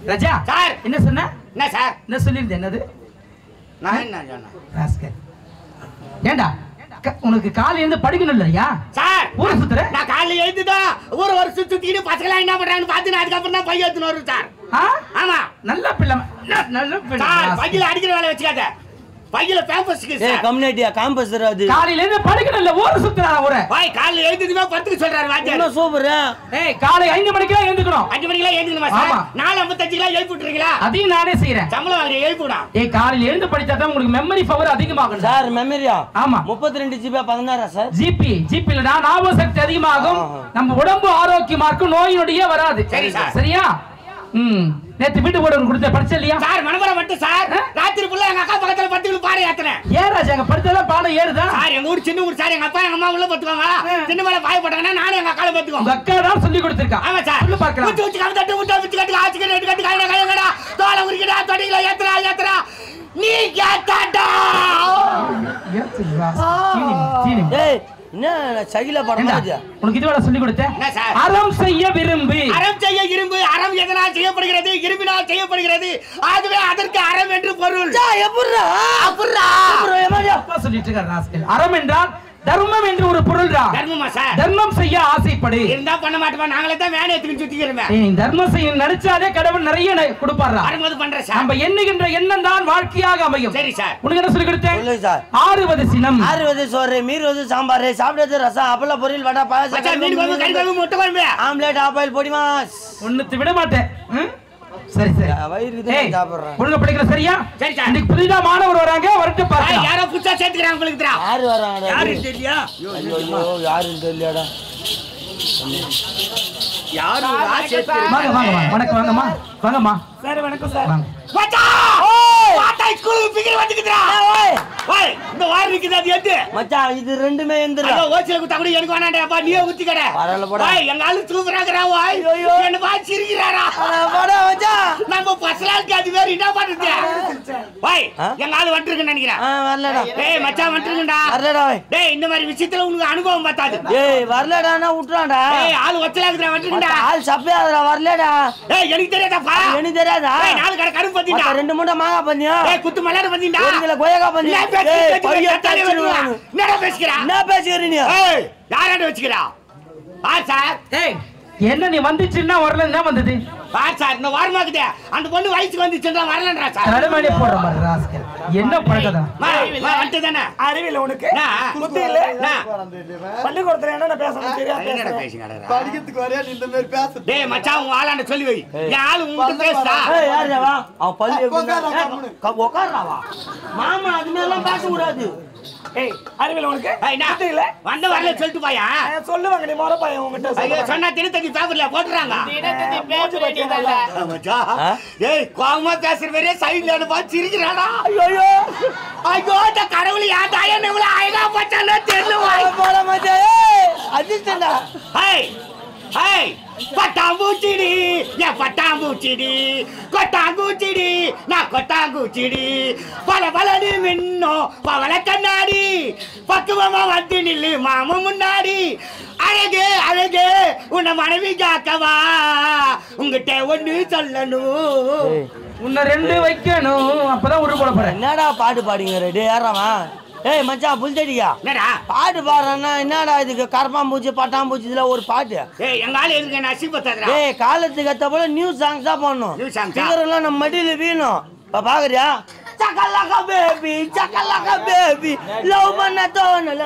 ராஜா சார் என்ன சொன்ன? என்ன சார்? என்ன சொல்லிருந்த? என்னது நான் என்ன சொன்னேன்? ராஸ்கல். ஏண்டா உனக்கு காலையில இருந்து படிக்கணும் இல்லையா? சார் ஊரை சுத்துற? நான் காலையில எழுந்துதா ஒரு வருஷம் சுத்திட்டு பசங்களா என்ன பண்றாங்கன்னு பாத்து அதுக்கப்புறம் தான் பைய எடுத்துன்னு வரும் சார். ஆமா நல்ல பிள்ளை, நல்ல பிள்ளை. சார் பையில அடிக்கிற வேலை வச்சுக்காத. பையில பேம்பர்ஸ்க்கு ஏய் சார். கம்யூனிட்டியா காம்பஸ் அது காலையில இருந்து படுக்கணும்ல ஊர் சுத்துறான் ஊரை. பாய் காலையில எழுந்துதுமே படுத்துக்க சொல்றாரு வாத்தியார். என்ன சூப்பர். ஏய் காலை 5 மணிக்கு எழுந்துக்கணும். 5 மணிக்கெல்லாம் எழுந்துக்கணுமா சார்? ஆமா. 4:55 எழுப்பி விட்டுறீங்களா? அதையும் நானே செய்யறேன். சம்பளம் வாங்குற எழுப்புடா. ஏய் காலையில எழுந்து படிச்சா தான் உங்களுக்கு மெமரி பவர் அதிகமாகும் சார். சார் மெமரியா? ஆமா. 32 GB 16 சார். ஜிபி இல்லடா, ஞாபக சக்தி அதிகமாகும். நம்ம உடம்பு ஆரோக்கியமா இருக்கும், நோய் நொடியே வராது. சரி சார். சரியா? நேத்து வீட்டு போட கொடுத்த படிச்ச இல்லையா சார்? மனவரம் மட்டும் சார். ராத்திரி புள்ள எங்க அக்கா பக்கத்துல படுத்து பாறை ஏத்துறேன். ஏன் ராஜா எங்க படுத்தெல்லாம் பாடம் ஏறுதா? சார் எங்க ஊர் சின்ன ஊர் சார். எங்க அப்பா எங்க அம்மா உள்ள பத்துவாங்க. சின்ன மேல பாய போட்டாங்கன்னா நானும் எங்க அக்கால பத்துவோம். உங்க அக்கா தான் சொல்லி கொடுத்திருக்கா. ஆமா சார். சொல்லு பார்க்கலாம். ஊத்தி ஊத்தி கவுத்தட்டு ஊத்தி ஊத்தி கட்டு ஆச்சுக்கு ரெண்டு கட்டு கையில கையங்கடா தோலை உரிக்கடா தொடியில ஏத்துறா நீ கேட்டாடா. சீனி ஏய் என்ன சகில படம் மாதிரி. உனக்கு இதுவரை சொல்லி கொடுத்தேன். என்ன சார்? அறம் செய்ய விரும்பு. அறம் செய்ய இரும்பு. அறம் எதனால் செய்யப்படுகிறது? இரும்பினால் செய்யப்படுகிறது. ஆகவே அதற்கு அறம் என்று பொருள். எப்படிடா அப்புறா அப்பா சொல்லிட்டு இருக்காரு ராஸ்கல். அறம் என்றால் தர்மம் என்று ஒரு பொருள்டா. தர்மமா சார்? தர்மம் செய்ய ஆசைப்படு. இருந்தா பண்ண மாட்டோமா? நாங்களே தான் வேனை எடுத்துக்கிட்டு சுத்திக்கிறோமே. ஏய் தர்மம் செய்ய நடிச்சாலே கடவுள் நிறைய கொடுப்பாரா. வரும்போது பண்ற சார். நம்ம எண்ணுகின்ற எண்ணம் தான் வாழ்க்கையாக அமையும். சரி சார். உனக்கு என்ன சொல்லி கொடுத்தேன்? சொல்லுங்க சார். ஆறுவது சினம். 60 சோறு, மீறுவது சாம்பார், சாப்பிடுறது ரசம், அப்பள பொரியல், வடை, மச்சான் பாயாசம், மீன் குழம்பு கறி குழம்பு முட்டை குழம்பு ஆம்லெட், ஆப்பாயில் பொடிமாஸ். ஒண்ணுத்து விட மாட்டேன். சரி சரி. வயிறுக்கு தான் சாப்பிடுறேன். ஒழுங்கா படிக்கிற சரியா? சரி சார். இன்னைக்கு புதிதா மாணவர் வராங்க, வரட்டு பாருங்க. யாரோ புதுசா சேர்த்துக்கிறாங்க உங்களுக்கு தெரியும். யாரு வராங்கடா? யாரு தெரியல? ஐயோ யாருன்னு தெரியலடா. யாரு வாங்க வாங்க வாங்க. வணக்கம் வாங்கம்மா. வாங்கம்மா. சார் வணக்கம் சார். வாங்க. ஸ்கூலுக்கு பிகில் வந்துக்குதுடா. ஓய் இந்த வார் நிக்குது அது எது? மச்சான் இது ரெண்டுமே எந்திரா. அட ஓசில குத்தா கூட எனக்கு வேணாம்டா. அப்பா நீயே ஊத்திக்கடா. பரவாயில்ல போடா. ஓய் எங்க ஆளு சூப்பராங்கறா. ஓய் ஐயோ. என்ன பா சிரிக்கிறாரா? போடா மச்சான். நம்ம பசலாக்கு அது வேற என்ன பண்ணுது? ஓய் எங்க ஆளு வந்துருக்குன்னு நினைக்கிறேன். வரலடா. டேய் மச்சான் வந்துருக்குடா. வரலடா. டேய் இந்த மாதிரி விஷயத்துல உனக்கு அனுபவம் பத்தாது. ஏய் வரலடானா விட்டுறான்டா. ஏய் ஆளு ஒச்சலாக்குறா வந்துருக்குடா. ஆள் சப்பையாதடா வரலடா. ஏய் எனக்கு தெரியாதாப்பா. எனக்கு தெரியாதா? ஏய் நாலு கடை கரும்பு பத்திடா. 2 மூட்டை மாங்கா பந்தியா. ஏய் குத்து மலர் பத்திடா. 1 கிலோ கொய்யாக்கா பந்தி. ஏய் பைய தச்சிடுவா. என்னடா பேசிக்கிறா? என்ன பேசிக்கிறீ நீ? ஏய் யாரடா வெச்சுக்கிறா? சார் ஏய் என்ன நீ வந்துச்சுன்னா வரல என்ன வந்தது? சார் இந்த வாரமாக்குதே அந்த பொண்ணு வயசுக்கு வந்துச்சுன்றா வரலன்றா சார். தடமேலே போற மாதிரி ராஸ்கல். என்ன பழக்கதா? வந்துட்டு தானே அறிவியல் உனக்கு புத்தி இல்ல. பள்ளிக்கூடத்துல என்ன பேசணும் தெரியாது. படிக்கிறதுக்கு வரையா நீ இந்த மாதிரி பேச. டேய் மச்சான் உன் ஆளாண்ட சொல்லி வை. என் ஆளு உன்கிட்ட பேசுடா. ஏய் யாருடா வா? அவன் பள்ளி உட்கார்றா, வா. மாமா அது மேலாம் பேச கூடாது. ஏய் அறிவியல் உனக்கு ஏய் என்ன? புத்தி இல்ல. வந்த வரல சொல்லிட்டு போயா. சொல்லுவாங்க நீ மொற பையன் உன்கிட்ட ஐயோ சொன்னா தினத்தந்தி பேப்பர்ல போட்டுறாங்க. மச்சான் ஏய் கோவமா பேசுற வேற சைடுல அனுப்பா சிரிக்கிறாடா. ஐயோ ஐயோ அந்த கடவுள் யார் தாயன்னு இவ்வளவு அழகா பச்சானே தெரியல. போட மச்சான். ஏய் அதிர்ஷ்டம்டா. ஏய் ஏய் பட்டாம்பூச்சிடி என் பட்டாம்பூச்சிடி கொட்டாங்கூச்சிடி நான் கொட்டாங்கூச்சிடி பல பலனு மின்னும் பவள கண்ணாடி பக்குவமா வந்து நில்லு மாமன் முன்னாடி அழகு அழகு உன்னை மனைவி காக்கவா உங்ககிட்ட ஒண்ணு சொல்லணும். உன்னை 2 வைக்கணும் அப்பதான் உரு போட போறேன். என்னடா பாட்டு பாடிங்க டேய் யாராமா? ஏய் மச்சான் புல்தடியா என்னடா பாட்டு பாடுறேன்னா என்னடா இதுக்கு கரப்பாம்பூச்சி பட்டாம்பூச்சி இதுல ஒரு பாட்டு. ஏய் எங்க ஆளு எதுக்கு என்ன அசிங்கப்படுத்தாதடா. ஏய் காலத்துக்கு ஏத்த போல நியூ சாங்ஸ் தான் போடணும். New songs ஆ? சிங்கரெல்லாம் நம்ம மடியில வீணும். இப்ப பாக்குறியா? சக்கலக்க பேபி லவ் பண்ண தோணல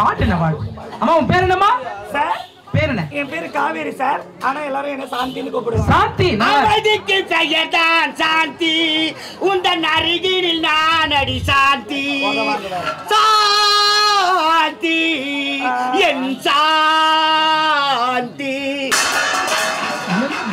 பாட்டு என்ன பாட்டு? அம்மா உன் பேர் என்னம்மா? சார் பேர் என்ன? என் பேரு காவேரி சார். ஆனா எல்லாரும் என்ன சாந்தின்னு கூப்பிடுவாங்க. சாந்தி. அமைதிக்கு பெயர்தான் சாந்தி உந்தன் அருகினில் நான் அடி சாந்தி சாந்தி என் சாந்தி.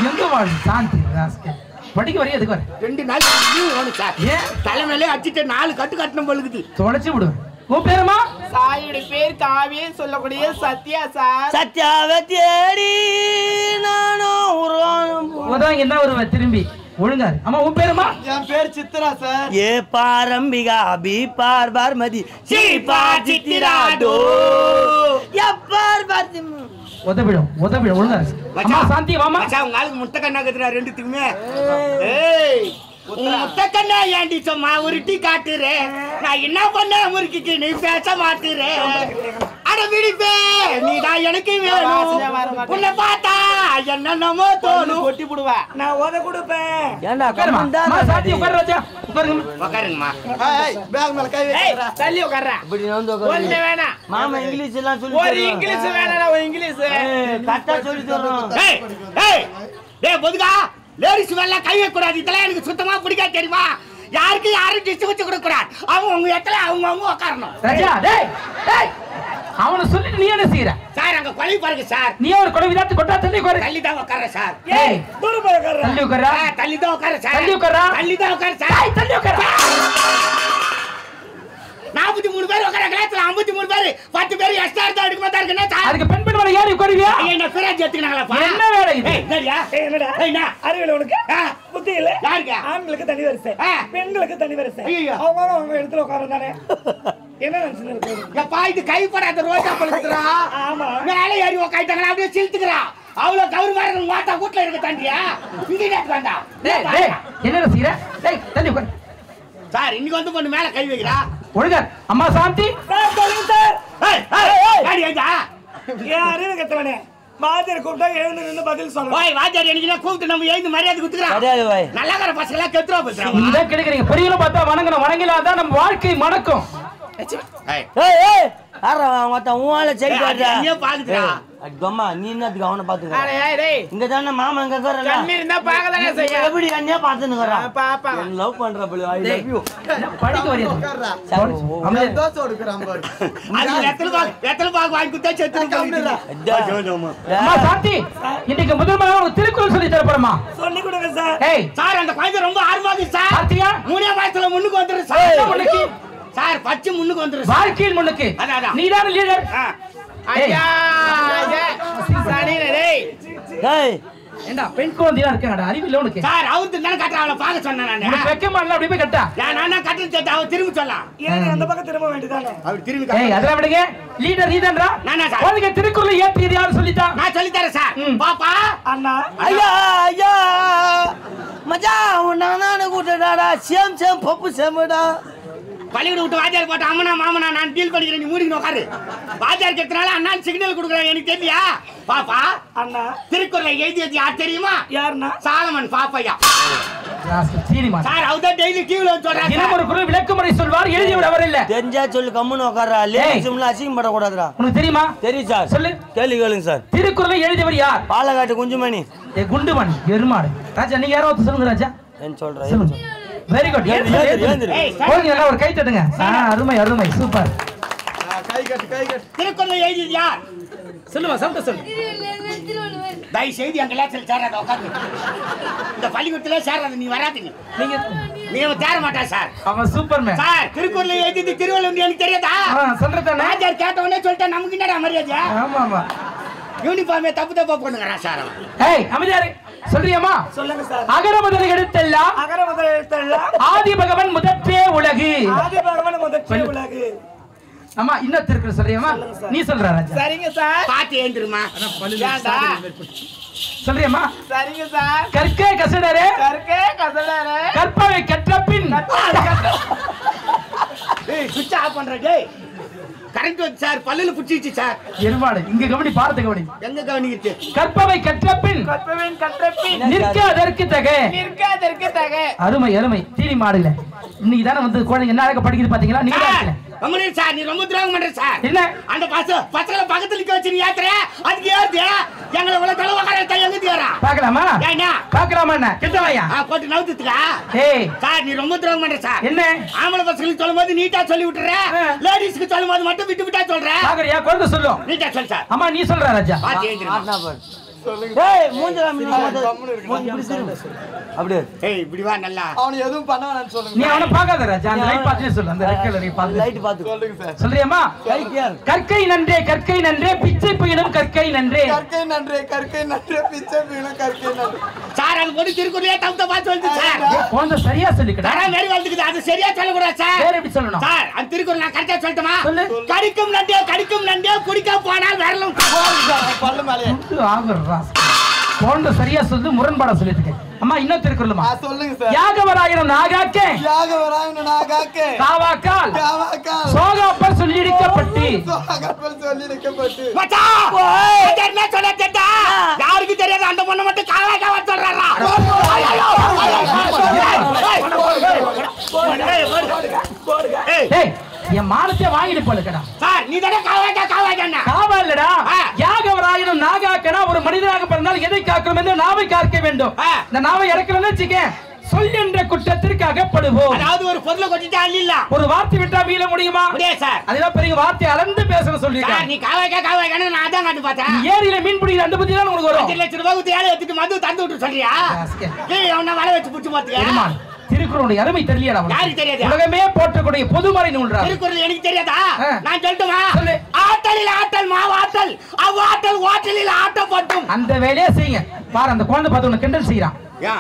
எங்க வாழ் சாந்தி ராஸ்கல்? படிக்க வரைய எதுக்கு வர? 2 நாள் லீவ் வேணும் சார். ஏன் தலைமையிலே அடிச்சுட்டு 4 கட்டு கட்டணும் பொழுது. தொலைச்சு விடுவேன். உன் பேருமா? சாயுடைய பேர் காவியே சொல்லக்கூடிய சத்யா சார். சத்யாவை தேடி நானும் உருவானும் உதான் என்ன வருவ திரும்பி ஒழுங்கா. அம்மா உன் பேருமா? என் பேர் சித்ரா சார். ஏ பாரம்பிகா பி பார் பார்மதி சி பார் சித்திராடோ எப்பார் பார்த்தி உதவிடும் ஒழுங்கா. அம்மா சாந்தி வாமா. மச்சான் உங்க ஆளுக்கு முட்டை கண்ணா கத்துறா ரெண்டுத்துக்குமே. ஏய் முட்டை கண்ணா ஏண்டி சும்மா உருட்டி காட்டுறேன். நான் என்ன பண்ண முறுக்கிக்கு நீ பேச மாட்டுறேன். பிடிப்பே நீதான் எனக்கு வேணும் உன்னை பார்த்தா என்னென்னமோ தோணும் கொட்டி புடுவா நான் உத கொடுப்பேன். ஏண்டா உட்காருமா. அம்மா, சாந்தி உட்காரு ராஜா. உட்காருங்க. உக்காருங்கம்மா பேக் மேல கை ஏய் வைக்கிறா. தள்ளி உட்கார்றா இப்படி வந்து ஒண்ணு வேணாம் மாமா இங்கிலீஷ் எல்லாம் சொல்லி ஒரு தருவாங்க. இங்கிலீஷ் வேணாடா ஒரு இங்கிலீஷ் கரெக்டா சொல்லி தரோம். ஏய் ஏய் டேய் பொதுகா லேடிஸ் மேல கை வைக்க கூடாது இதெல்லாம் எனக்கு சுத்தமா பிடிக்காது தெரியுமா யாருக்கு யாரும் டிஸ்ட் வச்சு கொடுக்க கூடாது அவங்க உங்க இடத்துல அவங்க உட்காரணும் ராஜா, டேய், டேய். அவனை சொல்லிட்டு நீ என்ன செய்யற? சார் அங்க கொலை பாருங்க சார் நீ ஒரு கொடை விதாத்து கொட்டா தள்ளி உட்காரு. தள்ளி தான் உட்கார்றேன் சார் ஏய், தூரம் போய் உட்கார்றா. தள்ளி உட்காரா. தள்ளி தான் உட்கார்றேன் சார் தள்ளி உட்காரா. தள்ளி தான் உட்கார்றேன் சார் டேய், தள்ளி உட்காரா. 43 பேர் உட்கார கிளாஸ்ல 53 பேர் 10 பேர் எக்ஸ்ட்ரா எடுத்து எடுக்க மாட்டா இருக்குன்னா சார் அதுக்கு பெண் பெண் மேல ஏறி உட்காருவியா? ஐயா என்ன பிராஜ் எடுத்துக்கனாங்களா என்ன வேலை இது? ஏய் என்னடியா ஏய், என்னடா? ஏய் என்ன அறிவியல் உனக்கு புத்தி இல்ல. யாருக்கு? ஆண்களுக்கு தனி வரிசை, ஆ. பெண்களுக்கு தனி வரிசை. ஐயையோ. அவங்க இடத்துல உட்கார்றது தானே. என்ன நினைச்சுன்னு இருக்கு? எப்பா இது கைப்படாத ரோஜா பழுத்துறா ஆமா. மேல ஏறி உட்காந்துட்டாங்களா அப்படியே சிலுத்துக்கிறா அவ்வளவு கவுர் மாதிரி மாட்டா வீட்டுல இருக்க தாண்டியா இங்க நேத்து வந்தா டேய், டேய், என்ன செய்யற? டேய், தள்ளி உட்காரு. சார் இன்னைக்கு வந்து பொண்ணு மேல கை வைக்கிறா ஒழுங்கா. அம்மா சாந்தி. சார், சொல்லுங்க சார். ஏய் ஏய் ஏய் ஏண்டா ஏன் அறிவு கெட்டவனே? வாத்தியார் கூப்பிட்டா எழுந்து நின்னு பதில் சொல்லணும். ஓய் வாஜாரி எனக்கு கூப்பிட்டு நம்ம எழுந்து மரியாதை குடுத்துறா கிடையாது பாய். நல்லா இருக்கிற பசங்களா கெத்துறா போச்சுறாங்க நீதான் கிடைக்கிறீங்க. பெரியவங்களும் பார்த்தா வணங்கணும். வணங்கிலாதான் நம்ம வாழ்க்கை மணக்கும். ஏய் ஏய் ஏய் ஆறா மத்த உவால செய்தாடா. நீயே பாக்குறா அம்மா நீ என்னதுக்கு அவனை பாத்துக்க. அட ஏய் டேய் இங்க தானே மாமா எங்க இருக்கறல. கண்ணீர் இருந்தா பார்க்கதானே செய்யும் எப்படி அண்ணே பாத்துனுங்கறா. பாப்பா லவ் பண்ற புள்ள ஐ லவ் யூ. படிக்க வரையாது. உட்கார்றா. அமைதி. தோசை கொடுக்குறான் பாரு. அது எத்தனை பாக்கு வாங்கி குத்தா செத்து கம்மிடா. அம்மா சாந்தி, இன்னைக்கு முதல் முறை ஒரு திருக்குறள் சொல்லி தர போறோமா? சொல்லி கொடுங்க சார். ஏய், சார் அந்த குழந்தை ரொம்ப ஆர்வமாகுது சார் பார்த்தியா? 3 மாசத்துல முன்னுக்கு வந்துரு என்ன சார் முன்னுக்கு? சார் பச்சை முன்னுக்கு வந்துரு சார் வாழ்க்கையில் முன்னுக்கு. அதான், அதான். நீதான் லீடர். ஆ. ஐயா ஐயா சனினே டேய் டேய் ஏண்டா பெண் குழந்தையா இருக்காங்கடா, அறிவில்லை உனக்கு? சார் அவருக்கு தானே கட்டுற அவளை பார்க்க சொன்னேன் உனக்கு நானு வெக்கமா இல்ல? அப்படி போய் கட்டா. நான் கட்டு சேர்த்து அவ திரும்பி சொல்லலாம் ஏன் அந்த பக்கம் திரும்ப வேண்டியதானே? அவர் திரும்பி ஏய், கட்டு. அதெல்லாம் விடுங்க. லீடர் நீதான்டா. நானா சார்? உனக்கு திருக்குறள் ஏற்றியது யாரு சொல்லிட்டா? நான் சொல்லி தரேன் சார் ம். பாப்பா அண்ணா ஐயா ஐயா மச்சா நானே கூட்டடாடா. சேம் சேம் பப்பு சேமடா. பள்ளிக்கூட விட்டு வாத்தியார் போட்டு அம்மனா மாமனா நான் டீல் பண்ணிக்கிறேன் நீ மூடிக்கணும் உட்காரு வாத்தியார் கேட்டனால அண்ணா சிக்னல் கொடுக்குறேன் எனக்கு தெரியலையா பாப்பா அண்ணா திருக்குறளை எழுதியது யார் தெரியுமா யாருண்ணா? சாலமன் பாப்பையா சீனிமா. சார் அவர்தான் டெய்லி டிவில வந்து சொல்றாங்க தினம் ஒரு குரல் விளக்குமுறை சொல்வார், எழுதி விட அவர் இல்ல. தெரிஞ்சா சொல்லு கம்முன்னு உட்கார்றா. லேடிஸ்ல அசிங்கப்பட கூடாதுடா. உனக்கு தெரியுமா? தெரியும் சார். சொல்லு. கேள்வி கேளுங்க சார். திருக்குறளை எழுதியவர் யார்? பாலக்காட்டு குஞ்சுமணி. ஏ குண்டுமணி எருமாடு. ராஜா நீங்க யாரோ ஒருத்தர் சொல்லுங்க ராஜா. என்ன சொல்ற? சொல்லுங்க. Very good. ஏந்திரு. போங்க எல்லாம் ஒரு கை தட்டுங்க. அருமை அருமை சூப்பர். கை கட்டு கை கட்டு. திருக்குறளை எழுதியது யார் சொல்லுவா சவுண்ட சொல்லு. தயவு செய்து எங்க லேச்சல் சேராத உட்காந்து இந்த பள்ளிக்கூடத்துல சேராத நீ வராதுங்க நீங்க நீ தேர மாட்டா சார் அவன் சூப்பர் மேன். சார் திருக்குறளை எழுதியது திருவள்ளுவர் எனக்கு தெரியாதா சொல்றதானே. ராஜார் கேட்ட உடனே சொல்லிட்டா நமக்கு என்னடா மரியாதை ஆமா ஆமா. யூனிஃபார்மே தப்பு பண்ணுங்கிறான் சார் அவன் ஏய் அமைதியாரு. சொல்றியாமா? சொல்லுங்க சார். அகர முதல் எழுத்தெல்லாம் அகர முதல் எழுத்தெல்லாம் ஆதி பகவன் முதற்றே உலகு. ஆதி பகவான் முதற்றே உலகு. ஆமா இன்னும் திருக்குறள் சொல்றியாமா? நீ சொல்ற ராஜா. சரிங்க சார் பாத்து ஏந்திருமா ஏண்டா சொல்றியாமா? சரிங்க சார் கற்கே கசடரே கற்கே கசடரே கற்பவை கற்றபின் ஏய் சுவிட்ச் ஆஃப் பண்ற டேய் கரண்ட் வந்து சார் பல்லுல புடிச்சிச்சு சார் எருமாடு இங்க கவனி பார்த்து கவனி. எங்க கவனிக்கிட்டு கற்பவை கற்றபின் கற்பவன் கற்றப்பின் நிற்க அதற்கு தக. நிற்காதற்கு தக அருமை அருமை. தீனி மாடுல இன்னைக்கு தானே வந்து குழந்தைங்க என்ன அழகா படிக்குது பாத்தீங்களா? நீங்க தான் இருக்கல. அம்மனே சார் நீ ரொம்ப துரோகம் பண்ற சார் என்ன? அந்த பசங்களை பக்கத்துல நிக்க வச்சு நீ ஏத்துற அதுக்கு ஏத்து எங்களை உள்ள தலை உக்கார எங்க தேரா பாக்கலாமா? ஏன்னா பாக்கலாமா என்ன? கிட்டவாயா? போட்டு நவுத்துக்கா ஏய் சார் நீ ரொம்ப துரோகம் பண்ற சார் என்ன? ஆம்பளை பசங்களுக்கு சொல்லும் போது நீட்டா சொல்லி விட்டுற லேடிஸ்க்கு சொல்லும் போது மட்டும் விட்டு விட்டா சொல்ற பாக்குறியா? குழந்தை சொல்லும். நீட்டா சொல்லு சார் அம்மா நீ சொல்ற ராஜா. பாத்து ஏந்திருமா ஆட்னா பாரு. ஏய் மூஞ்சல இப்படி திரும்பு. அப்படியே ஏய் இப்படி வா நல்லா அவனை எதுவும் பண்ண வேணாம்னு சொல்லுங்க. நீ அவனை பார்க்காத ராஜா. அந்த லைட் பார்த்து சொல்லு. அந்த ரெட் கலர் நீ பாத்து. லைட் பாத்து. சொல்லுங்க சார். சொல்றியாமா? கை கேர். கற்கை நன்றே கற்கை நன்றே பிச்சை புயலும் கற்கை நன்றே. கற்கை நன்றே பிச்சை வீணும் கற்கை நன்றே. சார் அது போட்டு திருக்குறளே தப்பு பார்த்து வந்து சார் குழந்தை சரியா சொல்லிக்கடா. தர மாதிரி வந்துக்குது அது சரியா சொல்லக்கூடாது சார் வேற எப்படி சொல்லணும்? சார் அந்த திருக்குறள் நான் கரெக்டா சொல்லட்டுமா சொல்லு. கடிக்கும் நண்டே குடிக்க போனால் விரலும் பல்லு மேலே ஆகுறா. போன்ற சரியா சொல்லி முரண்பாட சொல்லிட்டு அம்மா இன்னும் திருக்குறளுமா சொல்லுங்க சார். யாகவராயிரம் நாகாக்கே யாகவராயிரம் நாகாக்கே காவாக்கால் காவாக்கால் சோகாப்பர் சொல்லியிருக்கப்பட்டு சோகாப்பர் சொல்லியிருக்கப்பட்டு மச்சான் என்ன சொல்லிட்டா யாருக்கு தெரியாது அந்த பொண்ணு மட்டும் காவா காவா சொல்றாரா ஏய் என் மானத்தை வாங்கிட்டு போலக்கடா சார் நீ தானே காவா காவா காவா இல்லடா யாகவராயிரம் நாகாக்கனா ஒரு மனிதனாக பிறந்தால் எதை காக்கணும் என்று நாவை காக்க வேண்டும் இந்த நாவை இறக்கணும்னு வச்சுக்க சொல் என்ற குற்றத்திற்கு அகப்படுவோம். அதாவது ஒரு பொருளை கொட்டிட்டா இல்ல ஒரு வார்த்தை விட்டா மீள முடியுமா? முடியாது சார். அதெல்லாம் பெரிய வார்த்தை அளந்து பேச சொல்லிருக்காங்க. நீ காவாய்க்கா நான் அதான் காட்டு பார்த்தேன். ஏரியில மீன் பிடிக்கிற ரெண்டு புத்தி தான் உங்களுக்கு வரும். 5 லட்சம் ரூபாய் ஊத்தி எடுத்துட்டு மது தந்து விட்டு சொல்றியா? ஏய் அவன வலை வச்சு புடிச்சு பாத்தியா? திருக்குறளுடைய அருமை தெரியலடா உங்களுக்கு. யாருக்கு தெரியாது? உலகமே போற்றக்கூடிய பொதுமறை நூல்டா. திருக்குறள் எனக்கு தெரியாதா? நான் சொல்லட்டுமா? ஆட்டலில் ஆட்டல் மாவாட்டல் அவ்வாட்டல் ஓட்டலில் ஆட்டப்பட்டும். அந்த வேலையை செய்யுங்க. பாரு அந்த குழந்தை பார்த்து உன்னை கிண்டல் செய்றான்.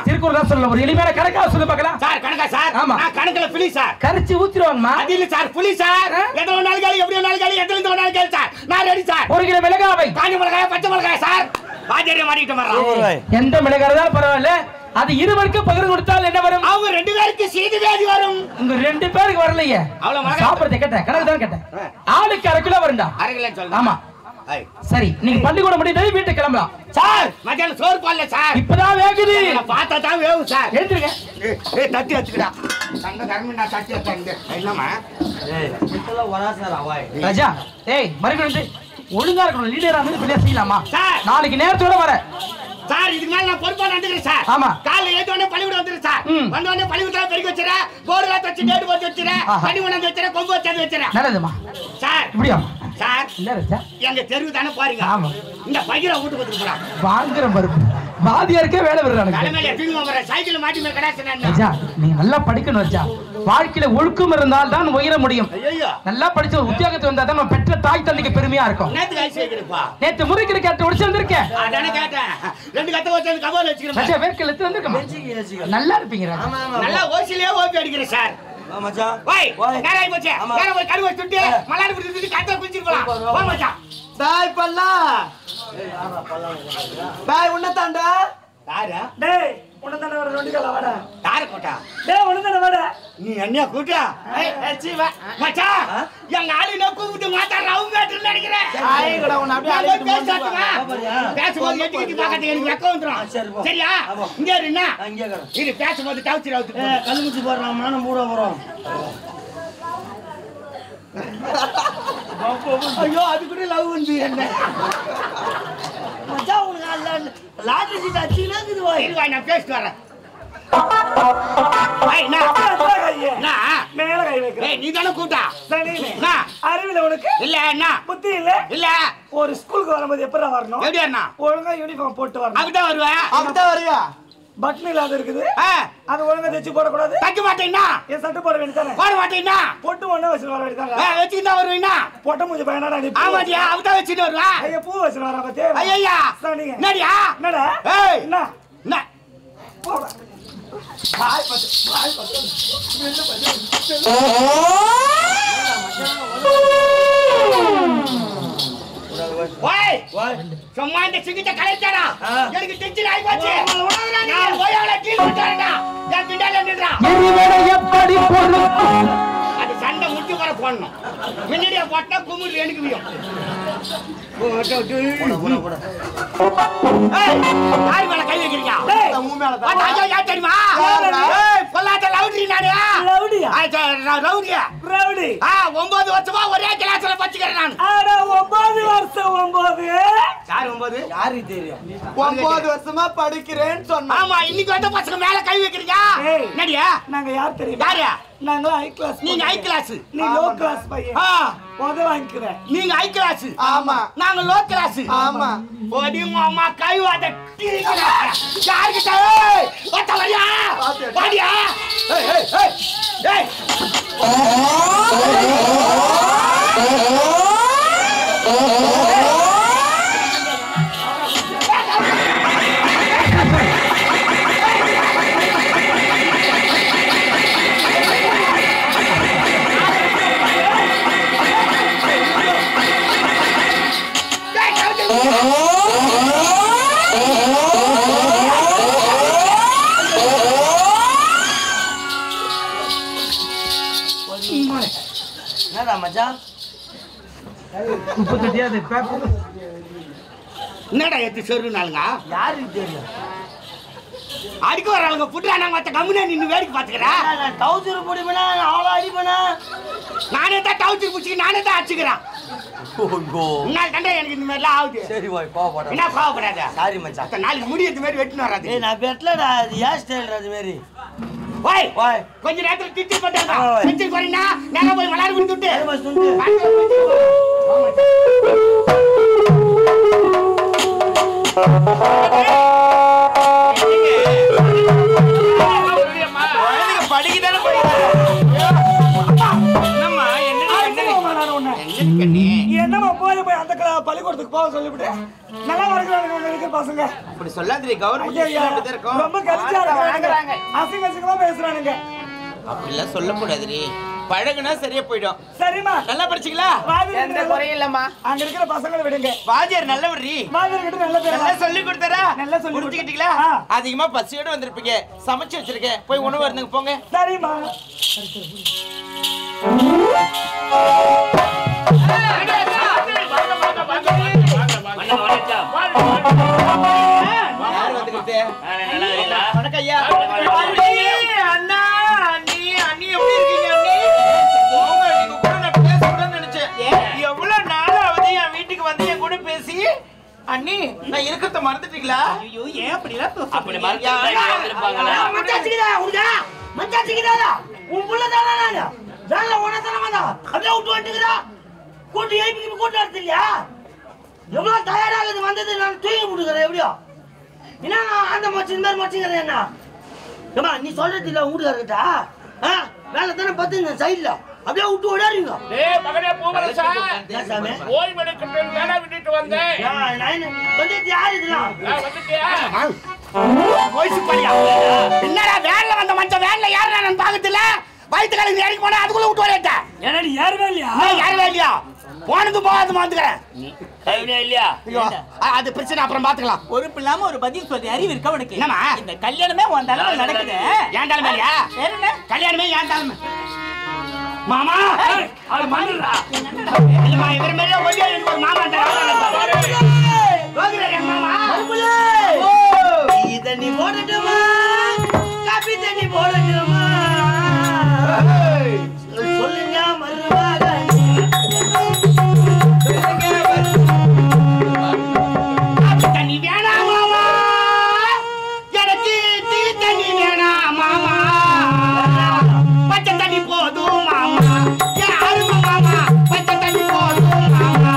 திருக்குறள் தான் சொல்ல ஒரு எளிமையான கணக்கா சொல்லு பார்க்கலாம். சார் கணக்கா சார்? ஆமா. நான் கணக்குல புலி சார். கரிச்சு ஊத்திடுவாங்கமா. அது இல்ல சார் புலி சார். எதோ நாள் காலி எப்படியோ நாள் காலி எதோ இந்த நாள் காலி சார். நான் ரெடி சார். 1 கிலோ மிளகாய் காஞ்சி மிளகாய் பச்சை மிளகாய் சார். பாஜரியா மாட்டிட்டு வர்றான். எந்த மிளகாய் இருந்தாலும் பரவாயில்லை. அது இருவருக்கு பகிர்ந்து கொடுத்தால் என்ன வரும்? அவங்க 2 பேருக்கு சீது வேதி வரும். உங்க 2 பேருக்கு வரலையே. அவ்வளவு சாப்பிடுறத கேட்டேன். கணக்கு தான் கேட்டேன். ஆளுக்கு 1/2 கிலோ வரும்டா. 1/2 கிலோ சொல்லுங்க. ஆமா. சரி நீங்க பள்ளிக்கூடம் முடிஞ்சது வீட்டுக்கு கிளம்பலாம். சார் மத்தியானம் சோறு போடல சார். இப்பதான் வேகுது. பார்த்தா தான் வேகும் சார். எழுந்திருங்க. ஏய் தட்டி வச்சுக்கடா. தங்க கர்மண்டா தட்டி வச்சாங்க. என்னமா? ஏய் இதெல்லாம் வரா சார் அவாய். ராஜா ஏய் மறுபடியும் ஒழுங்கா இருக்கணும். லீடரா வந்து பிள்ளை செய்யலாமா? சார் நாளைக்கு நேரத்தோட வர. சார் இதுக்கு மேல நான் பொறுப்பா நடந்துக்கிறேன் சார். ஆமா. காலையில ஏத்தோனே பள்ளிக்கூடம் வந்துரு சார். வந்தோனே பள்ளிக்கூடத்துல பெருக்கி வச்சிரே. போர்டுல தச்சு டேட் போட்டு வச்சிரே. பண்ணி கொண்டு வச்சிரே. கொம்பு வச்சு வச்சிரே. நல்லதுமா. சார் இப்படியா? சார் இல்ல ராஜா. எங்க தெருவு தானே பாருங்க. ஆமா. இந்த பையரை வீட்டுக்கு வந்து போறா. வாங்குற பருப்பு. வாதியாருக்கே வேலை வருறானுங்க. தலைமையில தூங்கி வர சைக்கிள் மாட்டி மேல கடாச்சனா. ராஜா நீ நல்லா படிக்கணும் ராஜா. வாழ்க்கையில ஒழுக்கம் இருந்தால் தான் உயர முடியும். ஐயோ. நல்லா படிச்ச ஒரு உத்தியோகத்தை வந்தா தான் நம்ம பெற்ற தாய் தந்தைக்கு பெருமையா இருக்கும். நேத்து கை சேக்கிறப்பா. நேத்து முறிக்கிற கேட்ட உடைச்சு வந்திருக்கேன். அதானே கேட்டேன். 2 கட்ட வச்சு கபால வச்சிக்கிறேன். ராஜா வேர்க்கல எடுத்து வந்திருக்கேன். நல்லா இருப்பீங்க ராஜா. நல்லா ஓசிலே ஓபி அடிக்கிறேன் சார். மச்சான் ஓய் நேராய் போச்சு. நேரா போய் கருவ சுட்டி மலாடி புடிச்சு கட்ட குளிச்சிட்டு போலாம். வா மச்சான். டாய் பல்லா. டாய் உன்னதாண்டா. யாரா? டேய் உன்னதான வர நொண்டிகள வாடா. யார கூட்டா? டேய் உன்னதான வாடா. நீ என்ன கூட்டா? ஏய் சீவா. மச்சான் எங்க ஆளு நோ கூப்பிட்டு மாட்டாற அவங்க கேட்டு நினைக்கிறேன். ஆய் கூட உன்ன அப்படியே அழைச்சு பேசாதடா. பேசும்போது எட்டிக்கிட்டு பார்க்கறது எனக்கு வெக்க வந்துரும். சரியா? இங்க இரு என்ன? இங்க இருக்கற. இது பேசும்போது டவுச்சி ரவுத்து. கல்லுமுச்சி போறோம் நானும் மூட போறோம். ஐயோ அது கூட லவ் வந்து என்ன? மச்சான் உனக்கு அல்ல லாட்டரி சீட் அடிச்சுக்குது போய். இருவா நான் பேசிட்டு வரேன். ஏய் நான் மேல கை வைக்கிறேன். ஏய் நீ தான கூட்டா? சரி நான் அறிவில உனக்கு இல்ல என்ன? புத்தி இல்ல? இல்ல ஒரு ஸ்கூலுக்கு வரும்போது எப்பறா வரணும்? எப்படி அண்ணா? ஒழுங்கா யூனிஃபார்ம் போட்டு வரணும். அப்படிதான் வருவேன். அப்படிதான் வருவியா? பட்டன் இல்லாத இருக்குது. அது ஒழுங்கா தைச்சு போட கூடாது. தைக்க மாட்டேன்னா? ஏன் சட்டை போட வேண்டியதானே? போட மாட்டேன்னா? போட்டு ஒண்ணே வச்சு வர வேண்டியதானே? வச்சிட்டு தான் வருவீனா? போட்ட மூஞ்சி பையனாடா நீ. ஆமாடியா அப்படிதான் வச்சிட்டு வருவா. ஐயா பூ வச்சு வரா பாத்தே. ஐயா சரிங்க. என்னடியா? என்னடா? ஏய் என்ன? என்ன? போடா. பாய் பத்து. ஓய் சும்மா இந்த சிங்கிட்ட கலைச்சாடா. எனக்கு டென்ஷன் ஆயி போச்சு. நான் போய் அவளை டீ குடிச்சாடா. நான் பின்னால நின்றா. எரிவடை எப்படி பொறுக்கும்? அது சண்டை முட்டி வர போடணும். முன்னாடியே போட்டா குமுறு எனக்கு வியும். யாரு மேல கை வைக்கிறீங்க? யார் தெரியுமா? பொல்லாத லவுடி நானு. ரவுடியா? ரவுடியா? ரவுடி. 9 வருஷமா ஒரே கிளாஸ்ல படிச்சுக்கிறேன் நான். ஆட 9 வருஷம் 9. யார் 9? யாருக்கு தெரியும்? 9 வருஷமா படிக்கிறேன்னு சொன்னா. ஆமா இன்னைக்கு வந்து பசங்க மேல கை வைக்கிறீங்க. என்னடியா? நாங்க யார் தெரியுமா? யாரு? நாங்க ஹை கிளாஸ். நீங்க ஹை கிளாஸ். நீ லோ கிளாஸ் பையன். போத வாங்கிக்கிற. நீங்க ஹை கிளாஸ். ஆமா. நாங்க லோ கிளாஸ். ஆமா. ஓடி மாமா கை வாட டீங்கடா. யாருக்கு டேய்? வட்ட வரியா? வாடியா? ஏய் ஏய் ஏய். ஏய். என்னடா மச்சான் என்னடா எத்து சொருனாலுங்க யாருக்கு தெரியும் அடிக்க வராளுங்க புட்டுறாங்க மற்ற கம்முனே நின்று வேடிக்கை பார்த்துக்கிறேன் நான் டவுசர் போடுவேனா அவ்வளோ அடிப்பேனா நானே தான் டவுச்சர் பிடிச்சி நானே தான் அடிச்சுக்கிறேன் முன்னாள் கண்டா எனக்கு இந்த மாதிரிலாம் ஆகுது சரி போய் கோவப்பட என்ன கோவப்படாத சாரி மச்சான் அத்த நாளைக்கு முடி எடுத்து மாதிரி வெட்டின்னு வராது ஏய் நான் வெட்டலடா அது ஹேர் ஸ்டைல் அது மாதிரி ஓய் ஓய் கொஞ்ச நேரத்துல திட்டி போட்டாங்க ஓய். திட்டி போறீங்கன்னா நேரா போய் விளையாட கொடுத்துட்டு சரி மச்சான் சுண்டு படிக்குதானே என்னம்மா என்ன என்னமா போய் அந்த பள்ளிக்கூடத்துக்கு போக சொல்லிவிட்டேன் நல்லா இருக்கிற பசங்க அப்படி சொல்லாதீங்க கவர்மெண்ட் ஐயா, இருக்கும் ரொம்ப கலிச்சா இருக்காங்க அசிங்க அசிங்கமா பேசுறானுங்க அப்படிலாம் சொல்லக்கூடாதுரி பழகுனா சரியா போயிடும் சரிம்மா நல்லா படிச்சீங்களா எந்த குறையும் இல்லம்மா. அங்க இருக்கிற பசங்களை விடுங்க வாத்தியார் நல்லவர்ரி மாதிரி கிட்ட நல்ல பேர் நல்லா சொல்லி கொடுத்தாரா நல்லா சொல்லி புரிஞ்சுக்கிட்டீங்களா ஆ. அதிகமா பசியோட வந்திருப்பீங்க சமைச்சு வச்சிருக்கேன் போய் உணவு இருந்துங்க போங்க சரிம்மா யார் வந்துக்கிட்டு வணக்கம் ஐயா அண்ணா அண்ணி அண்ணி எப்படி இருக்கீங்க அண்ணி போங்க நீங்க கூட நான் பேசணும்னு நினைச்சேன் எவ்வளவு நாள் ஆகுது என் வீட்டுக்கு வந்து என் கூட பேசி அண்ணி நான் இருக்கிறத மறந்துட்டீங்களா ஐயோ ஏன் அப்படிலாம் அப்படி மச்சாச்சிக்குதா உண்டா மச்சாச்சிக்குதா உன் புள்ள தானா நானு வேலை உனதானமா தான் அப்படியே விட்டு வந்துக்குதா கூட்டு ஏபிக்கு கூட்டு வரது இல்லையா எவ்வளவு டயர்டாகுது வந்தது நான் தூங்கி விட்டுக்கிறேன் எப்படியோ என்ன நான் அந்த மச்சின் மாதிரி மச்சிங்கிறேன் என்ன ஏமா நீ சொல்றது இல்ல வீட்டுக்காரர்கிட்ட வேலை தானே பார்த்து இந்த சைட்ல அப்படியே விட்டு ஓடாருங்க டேய் மகனே பூவரசா ஏன் சாமி ஓய்வு எடுக்கிட்டு வேலை விட்டுட்டு வந்தேன் வந்துட்டு யாரு இதெல்லாம் வந்துட்டியா வயசு படியா என்னடா வேன்ல வந்த மனுஷன் வேன்ல யாரு நான் பாக்கத்துல வயிற்று கலந்து இறங்கி போனா அதுக்குள்ள விட்டு வரேன் என்னடி யாருமே இல்லையா யாருமே இல்லையா போனது போகாது வந்துக்கிறேன் இல்லையா அது பிரச்சனை அப்புறம் பாத்துக்கலாம் பொறுப்பு இல்லாம ஒரு பதில் சொல்லி அறிவு இருக்க உனக்கு என்னம்மா? இந்த கல்யாணமே உன் தலைமையில் நடக்குது ஏன் தலைமை இல்லையா வேற என்ன கல்யாணமே ஏன் தலைமை மாமா அது மண்ணுடா இல்லம்மா இவர் மேல ஒல்லியா எனக்கு ஒரு மாமா மாமா டீ தண்ணி போடட்டுமா காபி தண்ணி போடட்டுமா சொல்லுங்க மருமக தண்ணி வேணாம் மாமா எனக்கு டீ தண்ணி வேணாம் மாமா பச்சை தண்ணி போதும் மாமா யாருமா மாமா பச்சை தண்ணி போதும் மாமா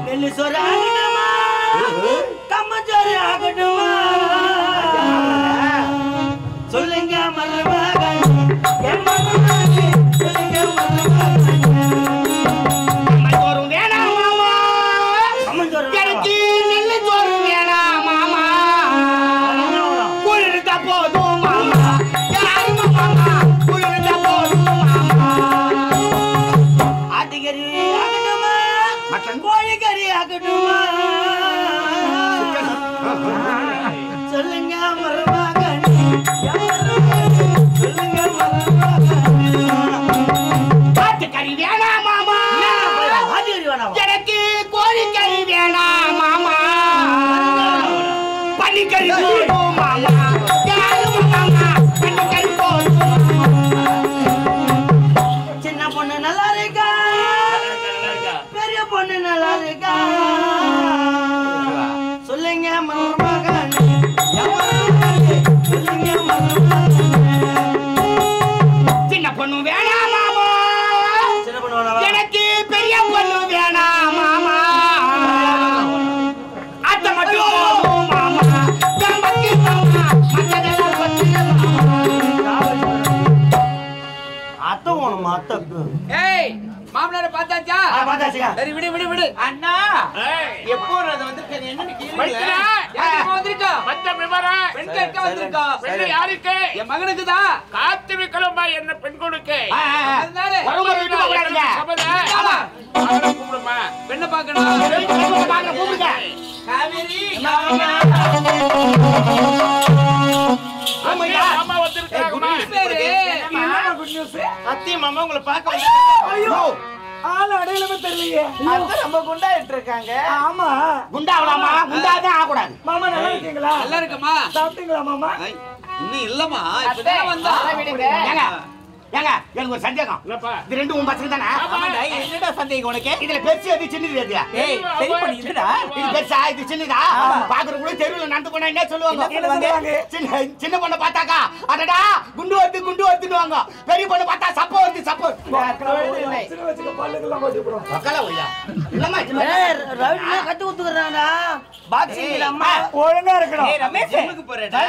நெல்லு சோறு ஆகட்டுமா கம்மச்சோறு ஆகட்டுமா சொல்லுங்க மருமகன் என் மருமகன் சொல்லுங்க மருமகன் சோறும் வேணாம் மாமா கம்மச்சோறு எனக்கு நெல்லு சோறு வேணாம் மாமா குளிர்ந்தா போதும் மாமா யாருமா மாமா குளிர்ந்தா போதும் மாமா ஆட்டுக்கறி ஆகட்டுமா கோழிக்கறி ஆகட்டுமா சொல்லுங்க மருமகன் என் மருமகன் சொல்லுங்க மருமகன் ஆட்டுக்கறி வேணாம் மாமா ஆட்டுக்கறி வேணாமா எனக்கு கோழிக்கறி வேணாம் மாமா பன்னிக்கறி போதும் மாமா யாருமா மாமா பன்னிக்கறி போதும் சின்ன பொண்ணு நல்லா இருக்கா பெரிய பொண்ணு நல்லா இருக்கா சொல்லுங்க மருமகன் என் மருமகன் சொல்லுங்க மருமகன் சின்ன பொண்ணு வேணாம் மாமா சின்ன பொண்ணு வேணாமா எனக்கு பெரிய பொண்ணு வேணாம் மாமா அத்தை மட்டும் போதும் மாமா கம்பக்கு மாமா மத்ததெல்லாம் பத்திய மாமா அத்தை வேணுமா அத்தை ஏய் மாமனார பார்த்தாச்சா பார்த்தாச்சுங்க சரி விடு விடு விடு அண்ணா ஏய் எப்போ அது வந்து என்னன்னு வைத்தியா யாருக்கு வந்திருக்கா மத்த விவரம் பெண் கேட்க வந்திருக்கா பெண்ணு யாருக்கு என் மகனுக்கு தான் காத்து வைக்கலமா என்ன பெண் கொடுக்க அதனால வரவங்க விட்டு போகாதீங்க. ஆமா. அவரை கூப்பிடுமா பெண்ணை பார்க்கணும் வாங்க, கூப்பிடுங்க. காவேரி அம்மா வந்திருக்காங்கம்மா பேரு என்னமா குட் நியூஸ் புதுசு? அத்தையும் மாமா உங்களை பார்க்க ஐயோ ஆள் அடையாளமே தெரியலையே. அத்தை ரொம்ப குண்டாயிட்டு இருக்காங்க. ஆமா குண்டாவலாமா? குண்டாதான் ஆகக்கூடாது. மாமா நல்லா இருக்கீங்களா? நல்லா இருக்கமா? சாப்பிட்டீங்களா மாமா? இன்னும் இல்லம்மா, அத்தை, இப்பதான் வந்தா. அதெல்லாம் விடுங்க. ஏங்க ஏங்க எனக்கு ஒரு சந்தேகம். என்னப்பா? இது ரெண்டும் உன் பசங்க தானே? ஆமாடா, என்னடா சந்தேகம் உனக்கு? இதுல பெருசு எது சின்னது எது? ஏய், சரி பண்ணி இதுடா. இது பெருசா இது சின்னதா? பாக்குறவங்க தெருவுல நடந்து போனா என்ன சொல்லுவாங்க? என்ன சொல்லுவாங்க? சின்ன பொண்ணை பார்த்தாக்கா அடடா குண்டு வருதுன்னுவாங்க. பெரிய பொண்ணை பார்த்தா சப்ப வருது சப்ப. வச்சுக்க, வச்சுக்க, பல்லுக்கெல்லாம் போட்டுப்புடும். மக்களா ஒய்யா இல்லம்மா ஏய், ரவுடினா கத்து குத்துக்கறாங்கடா. பாக்ஸிங் அம்மா ஒழுங்கா இருக்கணும். ஏய், ரமேஷ், ஜிம்முக்கு போறடா.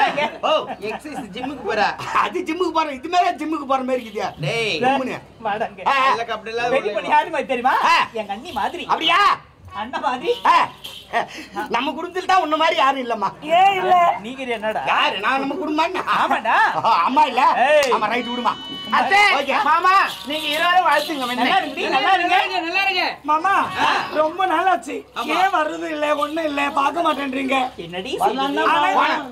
ஓ எக்ஸசைஸ் ஜிம்முக்கு போறா. அது ஜிம்முக்கு போற இது மேல ஜிம்முக்கு போற மாதிரி இருக்குதா? டேய் கும்முனு. வாடாங்க. இல்ல அப்படிலாம் பெரிய பண்ணி யாரு மாதிரி தெரியுமா? ஆ. எங்க அண்ணி மாதிரி. அப்படியா? அண்ணன் மாதிரி. ஆ, நம்ம குடும்பத்துல தான் உன்ன மாதிரி யாரும் இல்லம்மா. ஏன் இல்ல? நீங்க என்னடா? யாரு நான் நம்ம குடும்பம் ஆமாடா. அம்மா இல்ல ஏய். ஆமா ரைட் விடுமா. அத்தை, ஓகே. மாமா, நீங்க இருவரும் வாழ்த்துங்க. நல்லா இருங்க, நல்லா இருங்க. நல்லா இருங்க. மாமா ரொம்ப நாளாச்சு. ஏன் வர்றது இல்ல ஒண்ணும் இல்ல பார்க்க மாட்டேன்றீங்க. என்னடி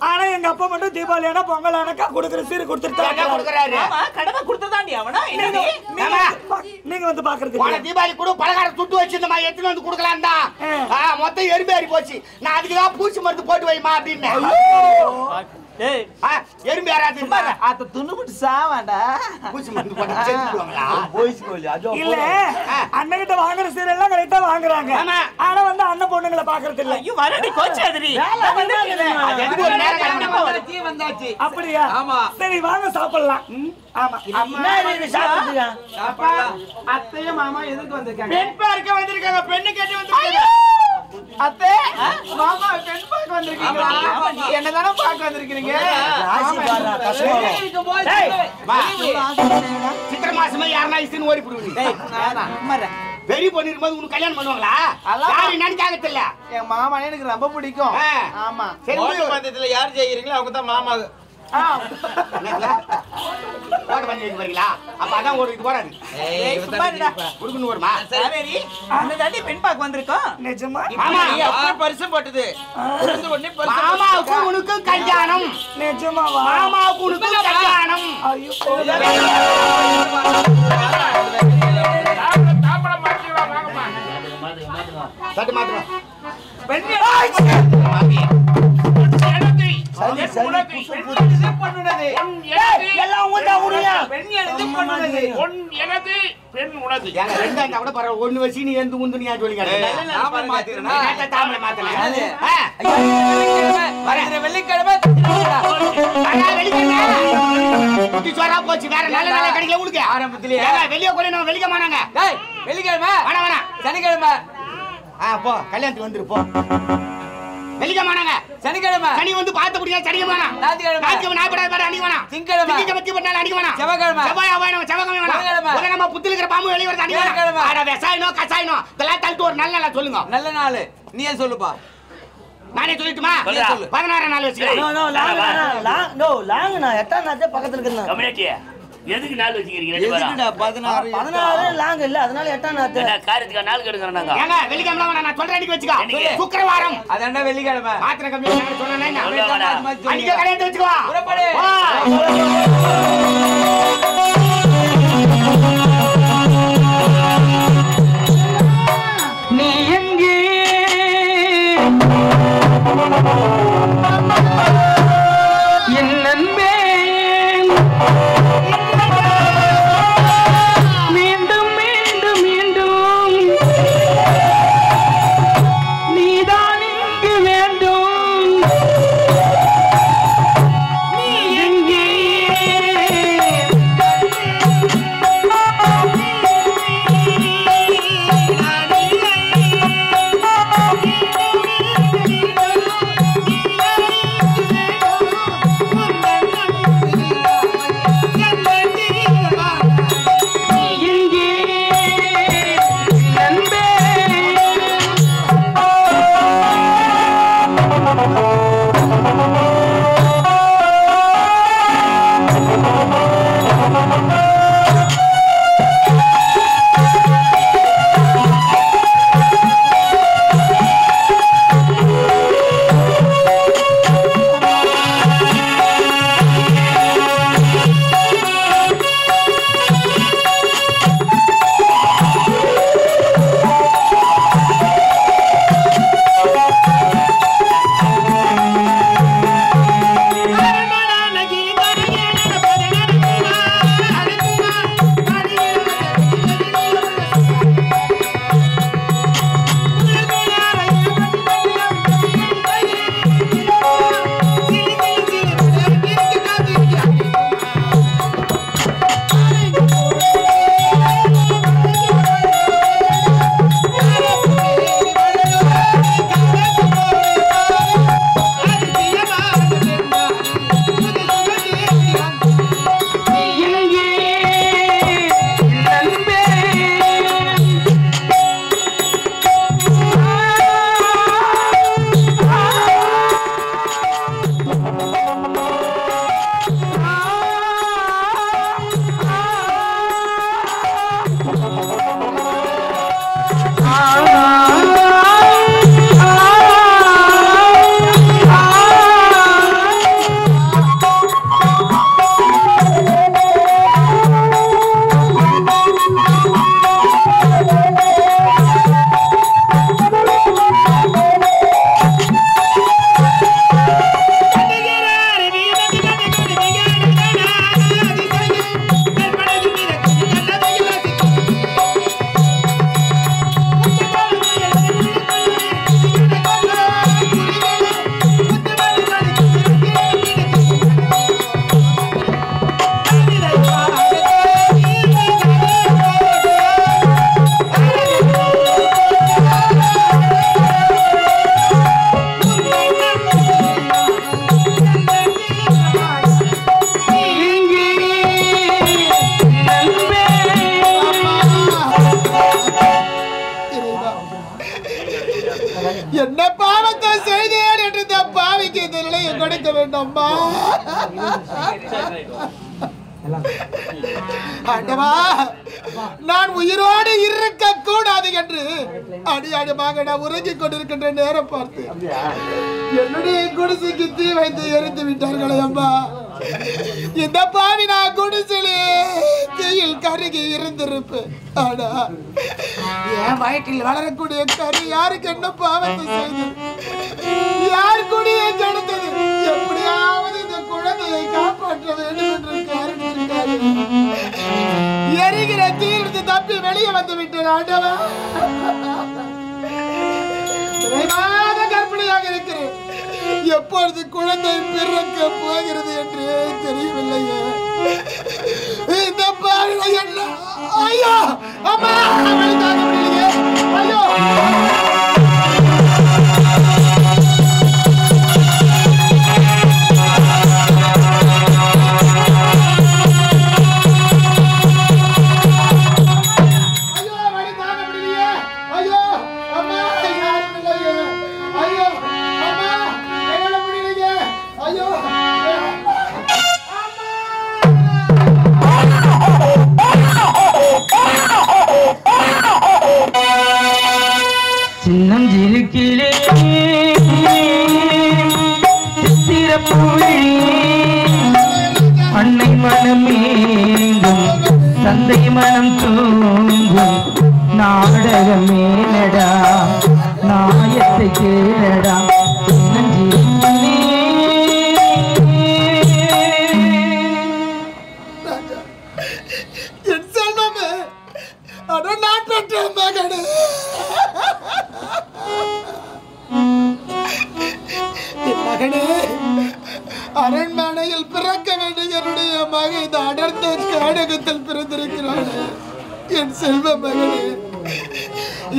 ஆனா எங்க அப்பா மட்டும் தீபாவளி ஆனா பொங்கல் ஆனா கொடுக்குற சீர் என்ன கொடுத்துட்டு கொடுக்கறாரு? ஆமா, கடமை கொடுத்ததாண்டி அவனா? என்னடி? நீங்க வந்து பாக்குறது போன தீபாவளி கூட பலகாரம் சுட்டு வச்சிருந்தமா எடுத்துட்டு வந்து கொடுக்கலாம் தான். மொத்தம் எறும்பேறி போச்சு. நான் அதுக்குதான் பூச்சி மருந்து போட்டு வைமா அப்படின்னு. ஏய், எறும்பு யாராவது சும்மா இரு. அத்தை துணுபுட்டு சாவாண்டா. பூச்சி மருந்து போட்டு செத்துடுவாங்களா? போய்ஸ் கோலி அதோ இல்ல அண்ணன் கிட்ட வாங்குற சீர் எல்லாம் கரெக்டா வாங்குறாங்க. ஆமா. ஆனா வந்து அண்ணன் பொண்ணுங்களை பாக்குறது இல்ல. ஐயோ, வரடி கோச்சாதரி. அது எதுக்கு ஒரு நேரம் கிளம்பி வந்தாச்சு, வந்தாச்சு. அப்படியா? ஆமா. சரி வாங்க சாப்பிடலாம். ஆமா என்ன இது சாப்பிட்டுங்க? சாப்பிடலாம். அத்தையும் மாமா எதுக்கு வந்திருக்காங்க? பெண் பார்க்க வந்திருக்காங்க. பெண்ணு கேட்டு வந்திருக்காங்க. அத்தை, மாமா பெண் பார்க்க வந்திருக்கீங்களா? ஆமா, நீ என்னதானே பார்க்க வந்திருக்கீங்க? ராசி பாரா கஷ்டம். இருக்கும்போது டேய், வா. வெளியே. சித்திரை மாசமே யாருன்னா இஸ்தின்னு ஓடி போடுவீங்க. டேய், வேணாம், சும்மா இரு. பெரிய பொண்ணு இருக்கும்போது உனக்கு கல்யாணம் பண்ணுவாங்களா? அதான். யாரு என்னன்னு கேட்க தெரியல. என் மாமா எனக்கு ரொம்ப பிடிக்கும். ஆ. ஆமா. சரி ஓட்டு பந்தயத்துல யார் ஜெயிக்கிறீங்களோ அவங்க தான் மாமா. ஆ. ஓட்ட பண்ணி வைக்க போறீங்களா? அப்ப அதான் ஒரு இது போறாது. ஏய், சும்மா இருடா. குடுக்கணும் வருமா? சாவேரி, அந்த தாண்டி பெண் பார்க்க வந்திருக்கோம். நிஜமா? ஆமா. நீ அப்பவே பரிசு போட்டது. பிறந்த உடனே பரிசு மாமாவுக்கு உனக்கு கல்யாணம். நிஜமாவா? மாமாவுக்கு உனக்கு கல்யாணம். ஐயோ தாம்பரம் மாத்திக்கலாம் வாங்கம்மா. சட்டு மாத்திரம். பெண் சரி சரி பண்ணுனது. எல்லாம் உங்கள்ட்ட உரியா. பெண் எழுந்து பண்ணுனது. பொன் எனது பெண் உனது. ஏங்க ரெண்டா இருந்தா கூட பரவாயில்ல. ஒண்ணு வச்சு நீ எந்த உந்து நீ சொல்லி கேட்டேன். நாம மாத்திரனா? தாமரை மாத்தல. வெள்ளிக்கிழமை குட்டி சோறா போச்சு. வேற நல்ல நல்ல கடையில உனக்கு ஆரம்பத்திலேயே. ஏங்க வெளிய கூட நம்ம வெளிய மாட்டாங்க. டேய், வெள்ளிக்கிழமை வேணா வேணா. சனிக்கிழமை போ கல்யாணத்துக்கு வந்துரு போ. வெளிய மாட்டாங்க. சனிக்கிழமை சனி வந்து பார்த்த முடியாது. சனிய வேணாம். ஞாயிற்றுக்கிழமை ஞாயிற்றுக்கிழமை நாய்படாத பாரு அன்னைக்கு வேணாம். திங்கக்கிழமை திங்கக்கிழமை தீபட்டால அன்னைக்கு வேணாம். செவ்வாய்க்கிழமை செவ்வாய் வேணாம். செவ்வாய்க்கிழமை வேணாம். புதன்கிழமை. புதன் நம்ம புத்துல இருக்கிற பாம்பு வெளிய வருது அன்னைக்கு வேணாம். வியாழக்கிழமை. அட வெசாயினோ கசாயினோ இதெல்லாம் தள்ளிட்டு ஒரு நல்ல நாள் சொல்லுங்க. நல்ல நாள். நீயே சொல்லுப்பா. நானே சொல்லிட்டுமா? சொல்லுடா. 16 நாள் வச்சுக்கலாம். நோ நோ லாங் நான் எட்டாம் நாளே பக்கத்துல இருக்கேன். கம்யூனிட்டி எதுக்கு நாள் வச்சுக்கிறீங்க ரெண்டு பேரும்? எதுக்குடா 16? 16 லாங் இல்ல அதனால எட்டாம் நாள். என்ன காரியத்துக்கு நாள் கெடுக்கிறோம் நாங்க? ஏங்க வெள்ளிக்கிழமை வேணாம். நான் சொல்றேன் அன்னைக்கு வச்சுக்கோ. என்னைக்கு? சுக்கிரவாரம். அதான்டா வெள்ளிக்கிழமை. மாத்திரை கம்மி நான் சொன்னேன்னா என்ன? சொல்லுவாங்கடா. அன்னைக்கு கல்யாணத்தை வச்சுக்கோ. புறப்படு. வா. நீ எங்கே என் நண்பே மீண்டும் மீண்டும் மீண்டும் நீதான் இங்கு வேண்டும். நீ எங்கே Thank you. என்ன பாவத்தை செய்தேன் என்று இந்த பாவிக்கு இந்த நிலையை கொடுக்க வேண்டாம்மா. ஆண்டவா, நான் உயிரோடு இருக்க கூடாது என்று அடியாடியாக நான் உறங்கிக் கொண்டிருக்கின்ற நேரம் பார்த்து என்னுடைய குடிசைக்கு தீ வைத்து எரிந்து விட்டார்களே அம்மா. இந்த பாவி நான் குடிசையிலே தீயில் கருகி இருந்திருப்பேன். ஆனா என் வயிற்றில் வளரக்கூடிய கரு யாருக்கு என்ன பாவத்தை செய்தது, யார் குடியை கெடுத்தது, எப்படியாவது இந்த குழந்தையை காப்பாற்ற வேண்டும் என்று காரணத்திற்காக எரிகிற தீர்ந்து தப்பி வெளியே வந்து விட்டேன். ஆண்டவா, கர்ப்பிணியாக இருக்கிறேன். எப்பொழுது குழந்தை பிறக்க போகிறது என்று தெரியவில்லையே. இந்த பாவிலை என்ன, ஐயோ அம்மா, வழி தாங்க முடியலையே. ஐயோ சின்னஞ்சிறுக்கிலே சித்திரப்பூழி அன்னை மனமேங்கும் தந்தை மனம் தூங்கும் நாடகமே நடா நாயத்தை கேளடா. சின்னஞ்சிறுக்கிலே என் செல்வமே, அட நான் பெற்ற மகனே, மகனே, அரண்மனையில் பிறக்க வேண்டிய என்னுடைய மகன் இந்த அடர்ந்த காடகத்தில் பிறந்திருக்கிறான். என் செல்வ மகனே,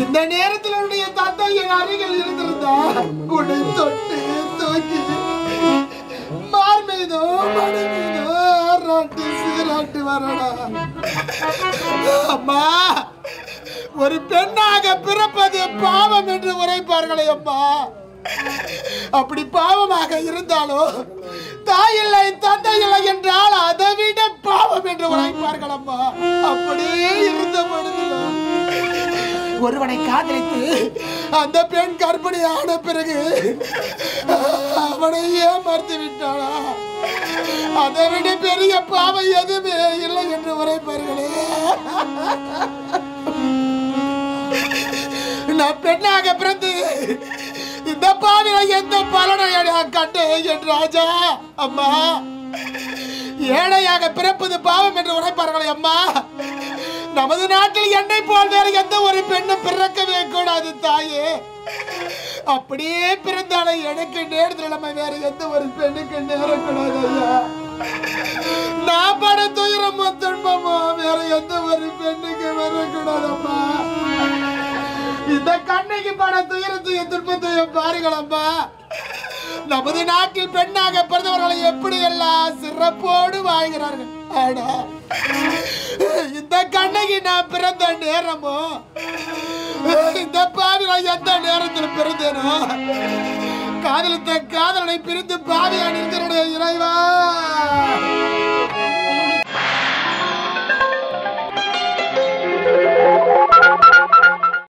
இந்த நேரத்தில் உன்னுடைய தந்தை என் அருகில் இருந்திருந்தா உன்னை தொட்டு தூக்கி மார் மீதோ மடி மீதோ ராட்டி சீராட்டி வரடா. அம்மா, ஒரு பெண்ணாக பிறப்பது பாவம் என்று உரைப்பார்களே அம்மா. அப்படி பாவமாக இருந்தாலும் தாய் இல்லை தந்தை இல்லை என்றால் அதை விட பாவம் என்று உரைப்பார்கள் அம்மா. அப்படியே இருந்த பொழுது ஒருவனை காதலித்து அந்த பெண் கர்ப்பிணி ஆன பிறகு அவனை ஏமாற்றி விட்டாளா, அதை விட பெரிய பாவம் எதுவுமே இல்லை என்று உரைப்பார்களே. நான் பெண்ணாக பிறந்து இந்த பாவில எந்த பலனை கண்டேன் என் ராஜா. அம்மா, ஏழையாக பிறப்பது பாவம் என்று உரைப்பார்களே அம்மா. நமது நாட்டில் என்னை போல் வேற எந்த ஒரு பெண்ணும் பிறக்கவே கூடாது தாயே. அப்படியே பிறந்தாலும் எனக்கு நேர்ந்த நம்ம வேற எந்த ஒரு பெண்ணுக்கு நேரக்கூடாது ஐயா. நான் பட துயரமோ துன்பமோ வேற எந்த ஒரு பெண்ணுக்கு வரக்கூடாதம்மா. இந்த கண்ணைக்கு பட துயரத்தையும் துன்பத்தையும் பாருங்களம்மா. நமது நாட்டில் பெண்ணாக பிறந்தவர்களை எப்படி எல்லாம் சிறப்போடு வாழ்கிறார்கள். ஆனா இந்த கண்ணகி நான் பிறந்த நேரமோ, இந்த பாவில எந்த நேரத்தில் பிறந்தேனோ, காதலித்த காதலனை பிரிந்து பாவியான் இருக்கிற இறைவா.